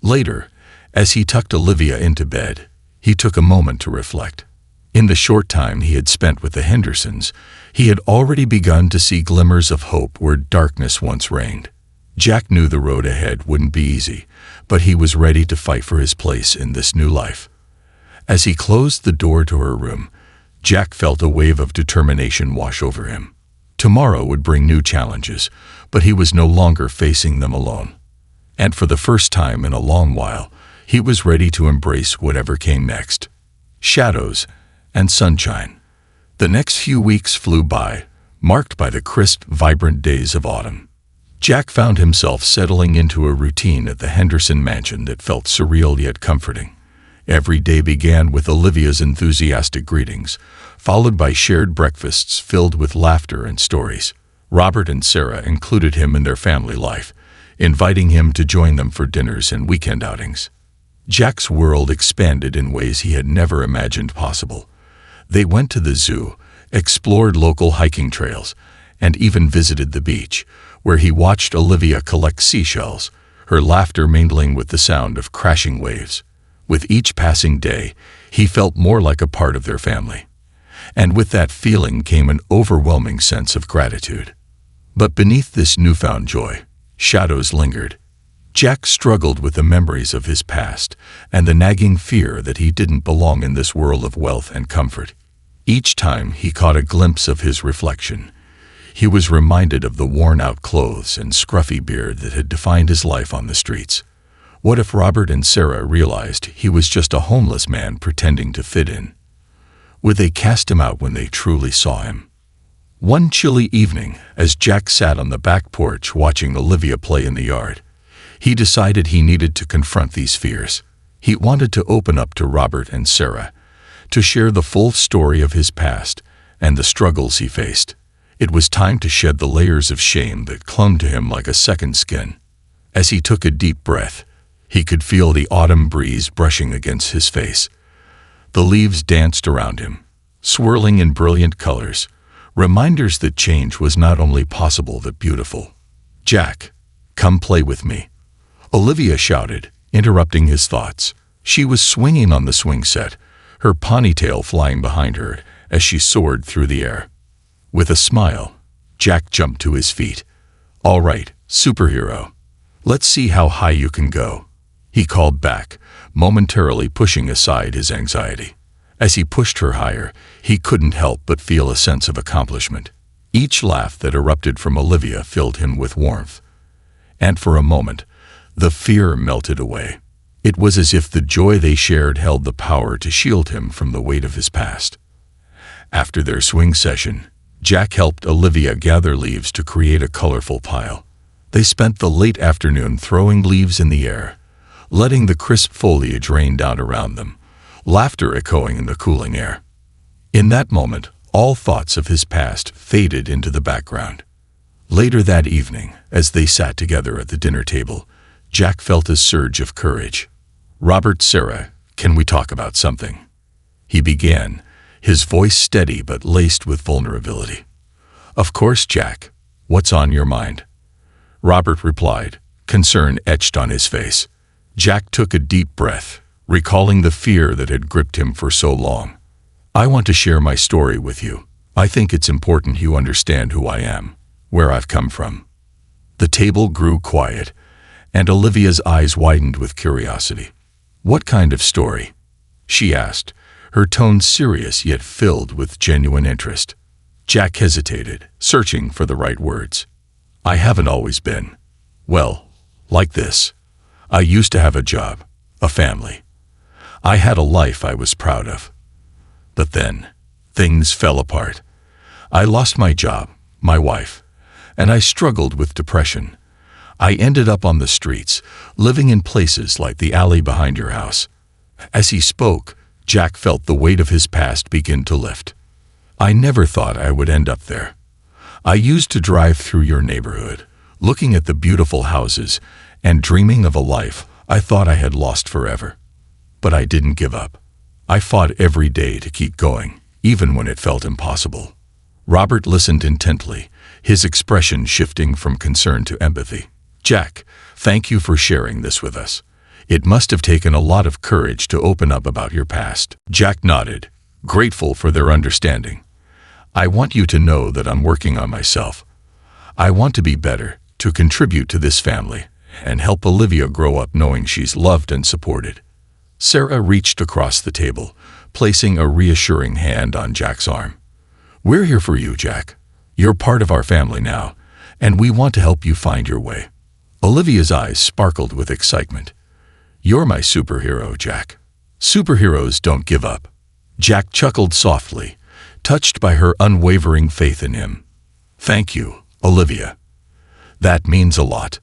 Later, as he tucked Olivia into bed, he took a moment to reflect. In the short time he had spent with the Hendersons, he had already begun to see glimmers of hope where darkness once reigned. Jack knew the road ahead wouldn't be easy, but he was ready to fight for his place in this new life. As he closed the door to her room, Jack felt a wave of determination wash over him. Tomorrow would bring new challenges, but he was no longer facing them alone. And for the first time in a long while, he was ready to embrace whatever came next. Shadows and sunshine. The next few weeks flew by, marked by the crisp, vibrant days of autumn. Jack found himself settling into a routine at the Henderson mansion that felt surreal yet comforting. Every day began with Olivia's enthusiastic greetings, followed by shared breakfasts filled with laughter and stories. Robert and Sarah included him in their family life, inviting him to join them for dinners and weekend outings. Jack's world expanded in ways he had never imagined possible. They went to the zoo, explored local hiking trails, and even visited the beach, where he watched Olivia collect seashells, her laughter mingling with the sound of crashing waves. With each passing day, he felt more like a part of their family. And with that feeling came an overwhelming sense of gratitude. But beneath this newfound joy, shadows lingered. Jack struggled with the memories of his past and the nagging fear that he didn't belong in this world of wealth and comfort. Each time he caught a glimpse of his reflection, he was reminded of the worn-out clothes and scruffy beard that had defined his life on the streets. What if Robert and Sarah realized he was just a homeless man pretending to fit in? Would they cast him out when they truly saw him? One chilly evening, as Jack sat on the back porch watching Olivia play in the yard, he decided he needed to confront these fears. He wanted to open up to Robert and Sarah, to share the full story of his past and the struggles he faced. It was time to shed the layers of shame that clung to him like a second skin. As he took a deep breath, he could feel the autumn breeze brushing against his face. The leaves danced around him, swirling in brilliant colors, reminders that change was not only possible but beautiful. "Jack, come play with me," Olivia shouted, interrupting his thoughts. She was swinging on the swing set, her ponytail flying behind her as she soared through the air. With a smile, Jack jumped to his feet. "All right, superhero. Let's see how high you can go," he called back, momentarily pushing aside his anxiety. As he pushed her higher, he couldn't help but feel a sense of accomplishment. Each laugh that erupted from Olivia filled him with warmth. And for a moment, the fear melted away. It was as if the joy they shared held the power to shield him from the weight of his past. After their swing session, Jack helped Olivia gather leaves to create a colorful pile. They spent the late afternoon throwing leaves in the air, letting the crisp foliage rain down around them, laughter echoing in the cooling air. In that moment, all thoughts of his past faded into the background. Later that evening, as they sat together at the dinner table, Jack felt a surge of courage. "Robert, Sarah, can we talk about something?" he began, his voice steady but laced with vulnerability. "Of course, Jack. What's on your mind?" Robert replied, concern etched on his face. Jack took a deep breath, recalling the fear that had gripped him for so long. "I want to share my story with you. I think it's important you understand who I am, where I've come from." The table grew quiet, and Olivia's eyes widened with curiosity. "What kind of story?" she asked, her tone serious yet filled with genuine interest. Jack hesitated, searching for the right words. "I haven't always been, well, like this. I used to have a job, a family. I had a life I was proud of. But then, things fell apart. I lost my job, my wife, and I struggled with depression. I ended up on the streets, living in places like the alley behind your house." As he spoke, Jack felt the weight of his past begin to lift. "I never thought I would end up there. I used to drive through your neighborhood, looking at the beautiful houses and dreaming of a life I thought I had lost forever. But I didn't give up. I fought every day to keep going, even when it felt impossible." Robert listened intently, his expression shifting from concern to empathy. "Jack, thank you for sharing this with us. It must have taken a lot of courage to open up about your past." Jack nodded, grateful for their understanding. "I want you to know that I'm working on myself. I want to be better, to contribute to this family, and help Olivia grow up knowing she's loved and supported." Sarah reached across the table, placing a reassuring hand on Jack's arm. "We're here for you, Jack. You're part of our family now, and we want to help you find your way." Olivia's eyes sparkled with excitement. "You're my superhero, Jack. Superheroes don't give up." Jack chuckled softly, touched by her unwavering faith in him. "Thank you, Olivia. That means a lot."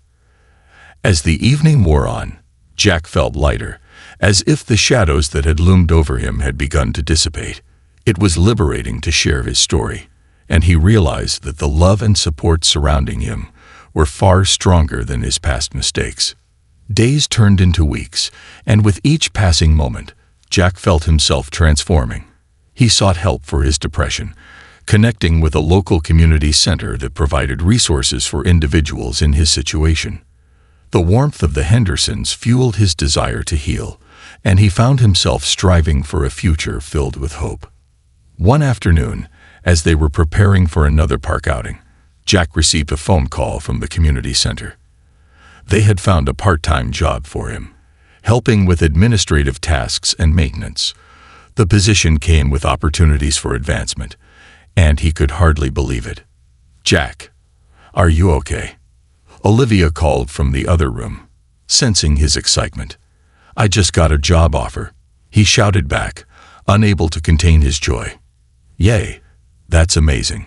As the evening wore on, Jack felt lighter, as if the shadows that had loomed over him had begun to dissipate. It was liberating to share his story, and he realized that the love and support surrounding him were far stronger than his past mistakes. Days turned into weeks, and with each passing moment, Jack felt himself transforming. He sought help for his depression, connecting with a local community center that provided resources for individuals in his situation. The warmth of the Hendersons fueled his desire to heal, and he found himself striving for a future filled with hope. One afternoon, as they were preparing for another park outing, Jack received a phone call from the community center. They had found a part-time job for him, helping with administrative tasks and maintenance. The position came with opportunities for advancement, and he could hardly believe it. "Jack, are you okay?" Olivia called from the other room, sensing his excitement. "I just got a job offer," he shouted back, unable to contain his joy. "Yay, that's amazing."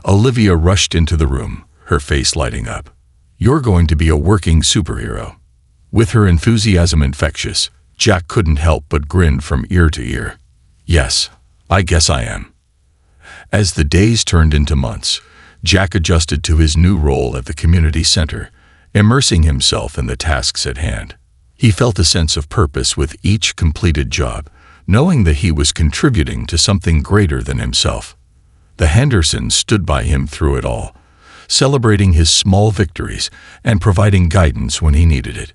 Olivia rushed into the room, her face lighting up. "You're going to be a working superhero." With her enthusiasm infectious, Jack couldn't help but grin from ear to ear. "Yes, I guess I am." As the days turned into months, Jack adjusted to his new role at the community center, immersing himself in the tasks at hand. He felt a sense of purpose with each completed job, knowing that he was contributing to something greater than himself. The Hendersons stood by him through it all, celebrating his small victories and providing guidance when he needed it.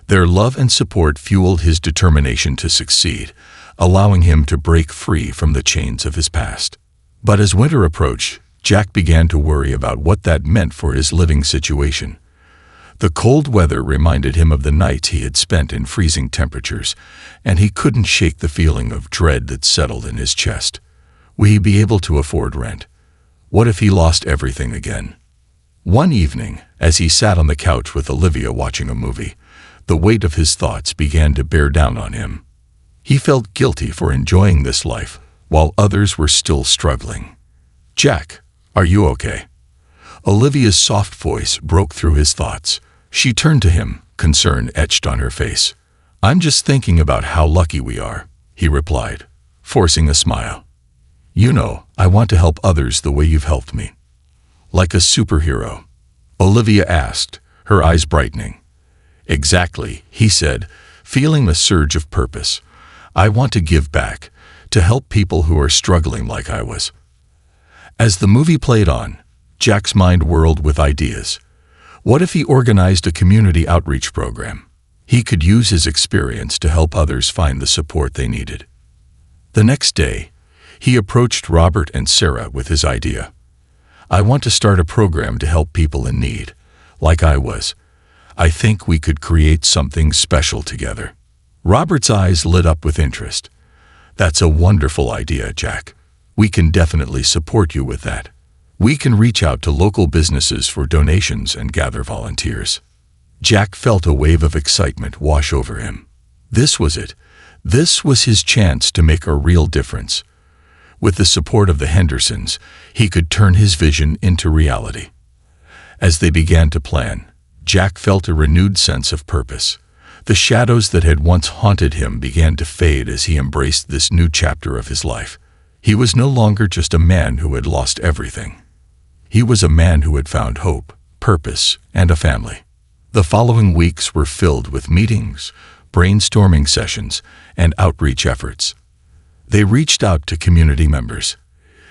Their love and support fueled his determination to succeed, allowing him to break free from the chains of his past. But as winter approached, Jack began to worry about what that meant for his living situation. The cold weather reminded him of the nights he had spent in freezing temperatures, and he couldn't shake the feeling of dread that settled in his chest. Would he be able to afford rent? What if he lost everything again? One evening, as he sat on the couch with Olivia watching a movie, the weight of his thoughts began to bear down on him. He felt guilty for enjoying this life, while others were still struggling. "Jack, are you okay?" Olivia's soft voice broke through his thoughts. She turned to him, concern etched on her face. "I'm just thinking about how lucky we are," he replied, forcing a smile. "You know, I want to help others the way you've helped me." "Like a superhero?" Olivia asked, her eyes brightening. "Exactly," he said, feeling a surge of purpose. "I want to give back, to help people who are struggling like I was." As the movie played on, Jack's mind whirled with ideas. What if he organized a community outreach program? He could use his experience to help others find the support they needed. The next day, he approached Robert and Sarah with his idea. "I want to start a program to help people in need, like I was. I think we could create something special together." Robert's eyes lit up with interest. "That's a wonderful idea, Jack. We can definitely support you with that. We can reach out to local businesses for donations and gather volunteers." Jack felt a wave of excitement wash over him. This was it. This was his chance to make a real difference. With the support of the Hendersons, he could turn his vision into reality. As they began to plan, Jack felt a renewed sense of purpose. The shadows that had once haunted him began to fade as he embraced this new chapter of his life. He was no longer just a man who had lost everything. He was a man who had found hope, purpose, and a family. The following weeks were filled with meetings, brainstorming sessions, and outreach efforts. They reached out to community members,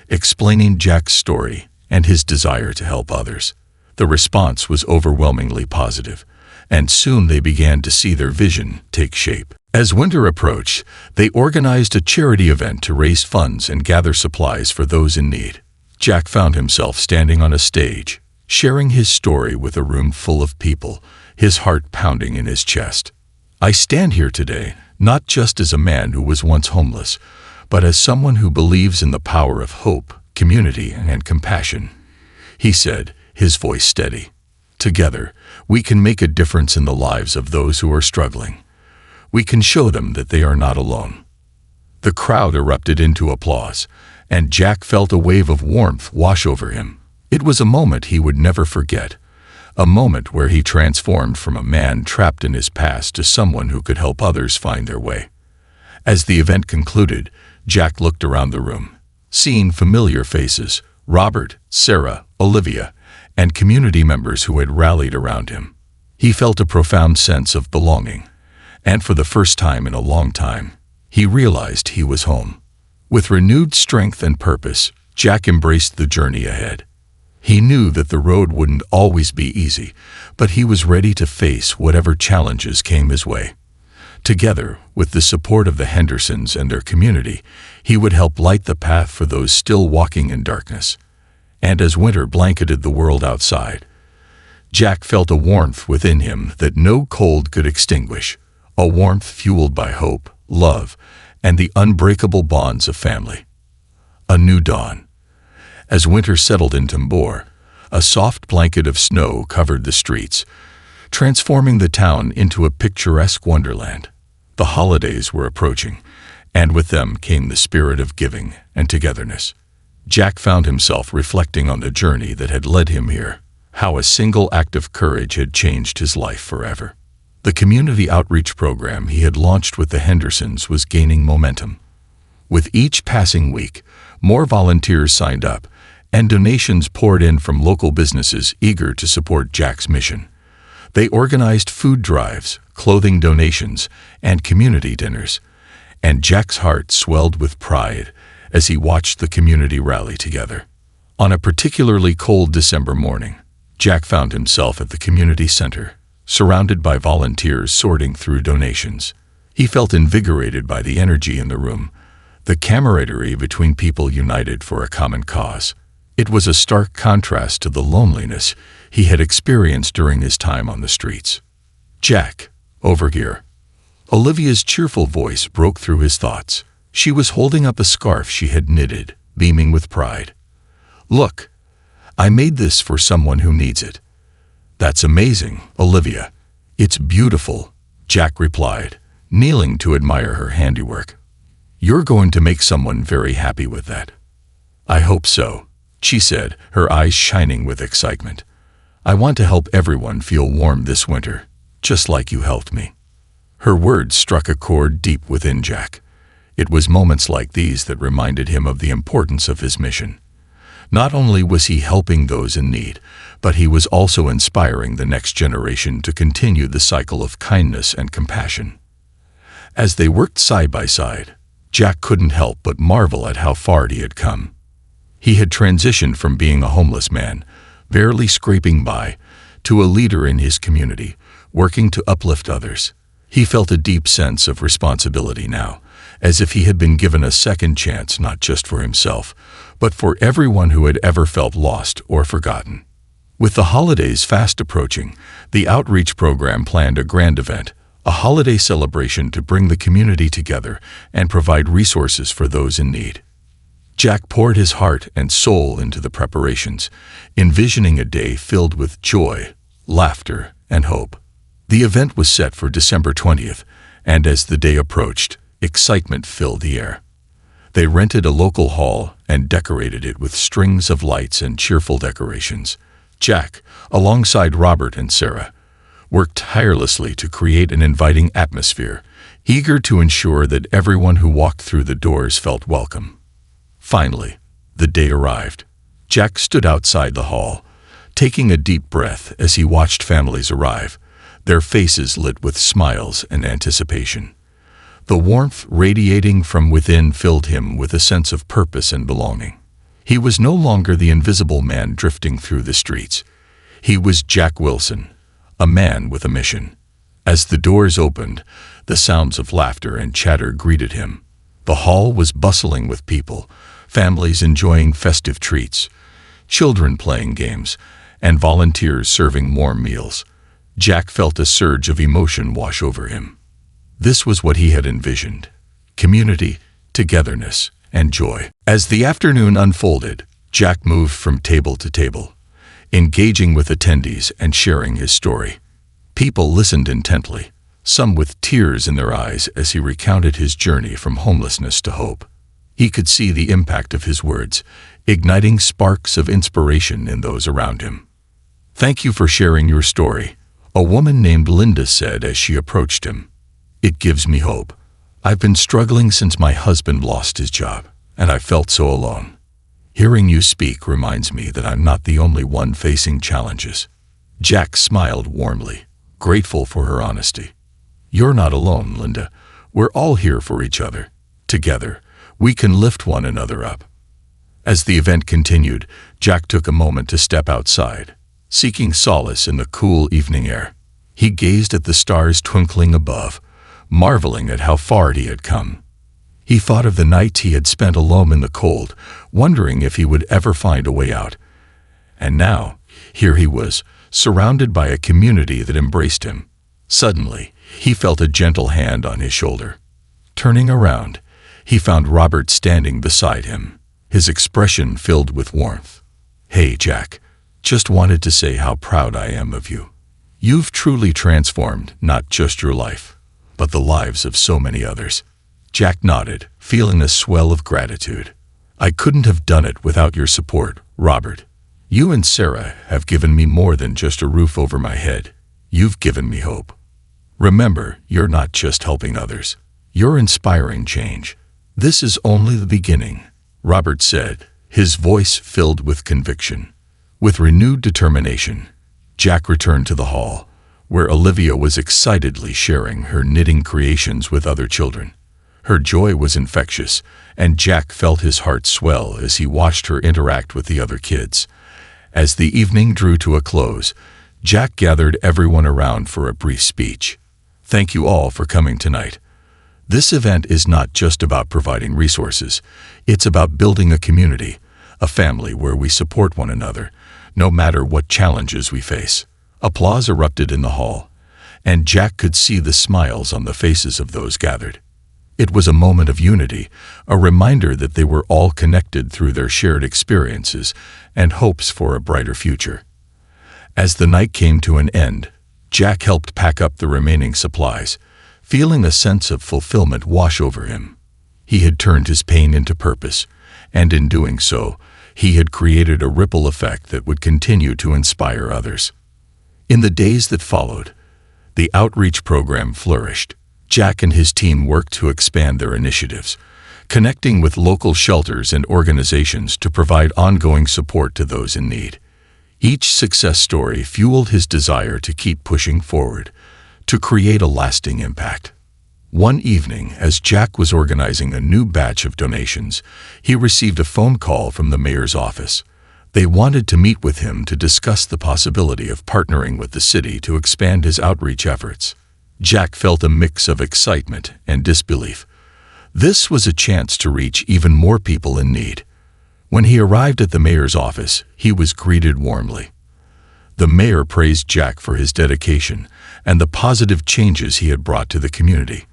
explaining Jack's story and his desire to help others. The response was overwhelmingly positive, and soon they began to see their vision take shape. As winter approached, they organized a charity event to raise funds and gather supplies for those in need. Jack found himself standing on a stage, sharing his story with a room full of people, his heart pounding in his chest. "I stand here today, not just as a man who was once homeless, but as someone who believes in the power of hope, community, and compassion," he said, his voice steady. "Together, we can make a difference in the lives of those who are struggling. We can show them that they are not alone." The crowd erupted into applause, and Jack felt a wave of warmth wash over him. It was a moment he would never forget, a moment where he transformed from a man trapped in his past to someone who could help others find their way. As the event concluded, Jack looked around the room, seeing familiar faces, Robert, Sarah, Olivia, and community members who had rallied around him. He felt a profound sense of belonging, and for the first time in a long time, he realized he was home. With renewed strength and purpose, Jack embraced the journey ahead. He knew that the road wouldn't always be easy, but he was ready to face whatever challenges came his way. Together, with the support of the Hendersons and their community, he would help light the path for those still walking in darkness. And as winter blanketed the world outside, Jack felt a warmth within him that no cold could extinguish, a warmth fueled by hope, love, and the unbreakable bonds of family. A new dawn. As winter settled in Tambor, a soft blanket of snow covered the streets, transforming the town into a picturesque wonderland. The holidays were approaching, and with them came the spirit of giving and togetherness. Jack found himself reflecting on the journey that had led him here, how a single act of courage had changed his life forever. The community outreach program he had launched with the Hendersons was gaining momentum. With each passing week, more volunteers signed up, and donations poured in from local businesses eager to support Jack's mission. They organized food drives, clothing donations, and community dinners, and Jack's heart swelled with pride as he watched the community rally together. On a particularly cold December morning, Jack found himself at the community center, surrounded by volunteers sorting through donations. He felt invigorated by the energy in the room, the camaraderie between people united for a common cause. It was a stark contrast to the loneliness he had experienced during his time on the streets. "Jack, over here." Olivia's cheerful voice broke through his thoughts. She was holding up a scarf she had knitted, beaming with pride. "Look, I made this for someone who needs it." "That's amazing, Olivia. It's beautiful," Jack replied, kneeling to admire her handiwork. "You're going to make someone very happy with that." "I hope so," she said, her eyes shining with excitement. "I want to help everyone feel warm this winter, just like you helped me." Her words struck a chord deep within Jack. It was moments like these that reminded him of the importance of his mission. Not only was he helping those in need, but he was also inspiring the next generation to continue the cycle of kindness and compassion. As they worked side by side, Jack couldn't help but marvel at how far he had come. He had transitioned from being a homeless man, barely scraping by, to a leader in his community, working to uplift others. He felt a deep sense of responsibility now, as if he had been given a second chance not just for himself, but for everyone who had ever felt lost or forgotten. With the holidays fast approaching, the outreach program planned a grand event, a holiday celebration to bring the community together and provide resources for those in need. Jack poured his heart and soul into the preparations, envisioning a day filled with joy, laughter, and hope. The event was set for December 20th, and as the day approached, excitement filled the air. They rented a local hall and decorated it with strings of lights and cheerful decorations. Jack, alongside Robert and Sarah, worked tirelessly to create an inviting atmosphere, eager to ensure that everyone who walked through the doors felt welcome. Finally, the day arrived. Jack stood outside the hall, taking a deep breath as he watched families arrive, their faces lit with smiles and anticipation. The warmth radiating from within filled him with a sense of purpose and belonging. He was no longer the invisible man drifting through the streets. He was Jack Wilson, a man with a mission. As the doors opened, the sounds of laughter and chatter greeted him. The hall was bustling with people, families enjoying festive treats, children playing games, and volunteers serving warm meals. Jack felt a surge of emotion wash over him. This was what he had envisioned: community, togetherness, and joy. As the afternoon unfolded, Jack moved from table to table, engaging with attendees and sharing his story. People listened intently, some with tears in their eyes as he recounted his journey from homelessness to hope. He could see the impact of his words, igniting sparks of inspiration in those around him. "Thank you for sharing your story," a woman named Linda said as she approached him. "It gives me hope. I've been struggling since my husband lost his job, and I felt so alone. Hearing you speak reminds me that I'm not the only one facing challenges." Jack smiled warmly, grateful for her honesty. "You're not alone, Linda. We're all here for each other. Together, we can lift one another up." As the event continued, Jack took a moment to step outside, seeking solace in the cool evening air. He gazed at the stars twinkling above, marveling at how far he had come. He thought of the nights he had spent alone in the cold, wondering if he would ever find a way out. And now, here he was, surrounded by a community that embraced him. Suddenly, he felt a gentle hand on his shoulder. Turning around, he found Robert standing beside him, his expression filled with warmth. "Hey, Jack, just wanted to say how proud I am of you. You've truly transformed not just your life, but the lives of so many others." Jack nodded, feeling a swell of gratitude. "I couldn't have done it without your support, Robert. You and Sarah have given me more than just a roof over my head. You've given me hope. Remember, you're not just helping others. You're inspiring change. This is only the beginning," Robert said, his voice filled with conviction. With renewed determination, Jack returned to the hall, where Olivia was excitedly sharing her knitting creations with other children. Her joy was infectious, and Jack felt his heart swell as he watched her interact with the other kids. As the evening drew to a close, Jack gathered everyone around for a brief speech. "Thank you all for coming tonight. This event is not just about providing resources. It's about building a community, a family where we support one another, no matter what challenges we face." Applause erupted in the hall, and Jack could see the smiles on the faces of those gathered. It was a moment of unity, a reminder that they were all connected through their shared experiences and hopes for a brighter future. As the night came to an end, Jack helped pack up the remaining supplies, feeling a sense of fulfillment wash over him. He had turned his pain into purpose, and in doing so, he had created a ripple effect that would continue to inspire others. In the days that followed, the outreach program flourished. Jack and his team worked to expand their initiatives, connecting with local shelters and organizations to provide ongoing support to those in need. Each success story fueled his desire to keep pushing forward, to create a lasting impact. One evening, as Jack was organizing a new batch of donations, he received a phone call from the mayor's office. They wanted to meet with him to discuss the possibility of partnering with the city to expand his outreach efforts. Jack felt a mix of excitement and disbelief. This was a chance to reach even more people in need. When he arrived at the mayor's office, he was greeted warmly. The mayor praised Jack for his dedication and the positive changes he had brought to the community.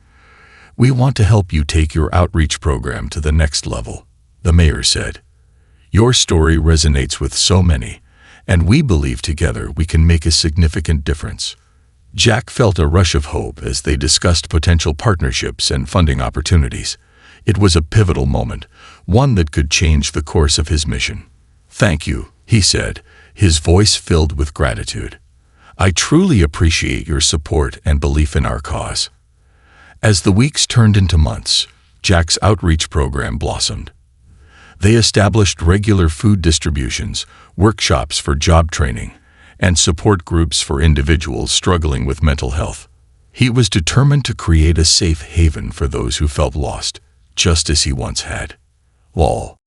"We want to help you take your outreach program to the next level," the mayor said. "Your story resonates with so many, and we believe together we can make a significant difference." Jack felt a rush of hope as they discussed potential partnerships and funding opportunities. It was a pivotal moment, one that could change the course of his mission. "Thank you," he said, his voice filled with gratitude. "I truly appreciate your support and belief in our cause." As the weeks turned into months, Jack's outreach program blossomed. They established regular food distributions, workshops for job training, and support groups for individuals struggling with mental health. He was determined to create a safe haven for those who felt lost, just as he once had.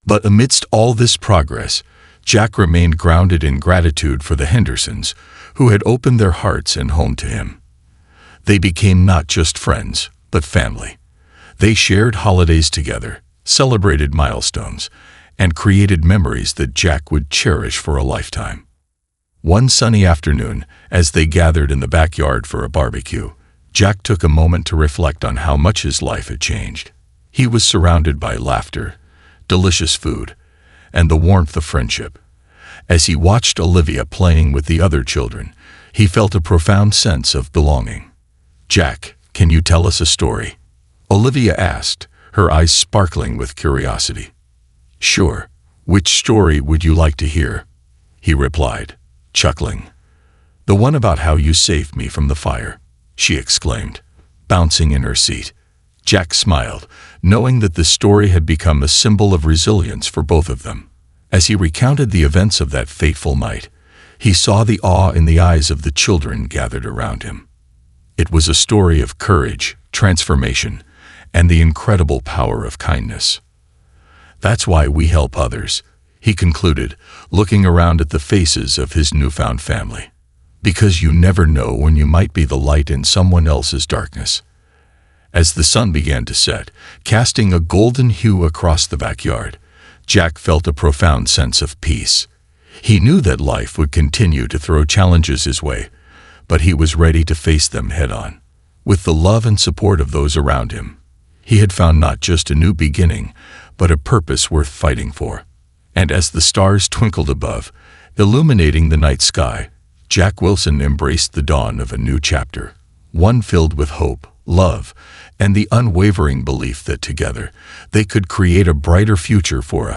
But amidst all this progress, Jack remained grounded in gratitude for the Hendersons, who had opened their hearts and home to him. They became not just friends, but family. They shared holidays together, celebrated milestones, and created memories that Jack would cherish for a lifetime. One sunny afternoon, as they gathered in the backyard for a barbecue, Jack took a moment to reflect on how much his life had changed. He was surrounded by laughter, delicious food, and the warmth of friendship. As he watched Olivia playing with the other children, he felt a profound sense of belonging. "Jack, can you tell us a story?" Olivia asked, her eyes sparkling with curiosity. "Sure. Which story would you like to hear?" he replied, chuckling. "The one about how you saved me from the fire," she exclaimed, bouncing in her seat. Jack smiled, knowing that the story had become a symbol of resilience for both of them. As he recounted the events of that fateful night, he saw the awe in the eyes of the children gathered around him. It was a story of courage, transformation, and the incredible power of kindness. "That's why we help others," he concluded, looking around at the faces of his newfound family. "Because you never know when you might be the light in someone else's darkness." As the sun began to set, casting a golden hue across the backyard, Jack felt a profound sense of peace. He knew that life would continue to throw challenges his way, but he was ready to face them head-on. With the love and support of those around him, he had found not just a new beginning, but a purpose worth fighting for. And as the stars twinkled above, illuminating the night sky, Jack Wilson embraced the dawn of a new chapter, one filled with hope, love, and the unwavering belief that together they could create a brighter future for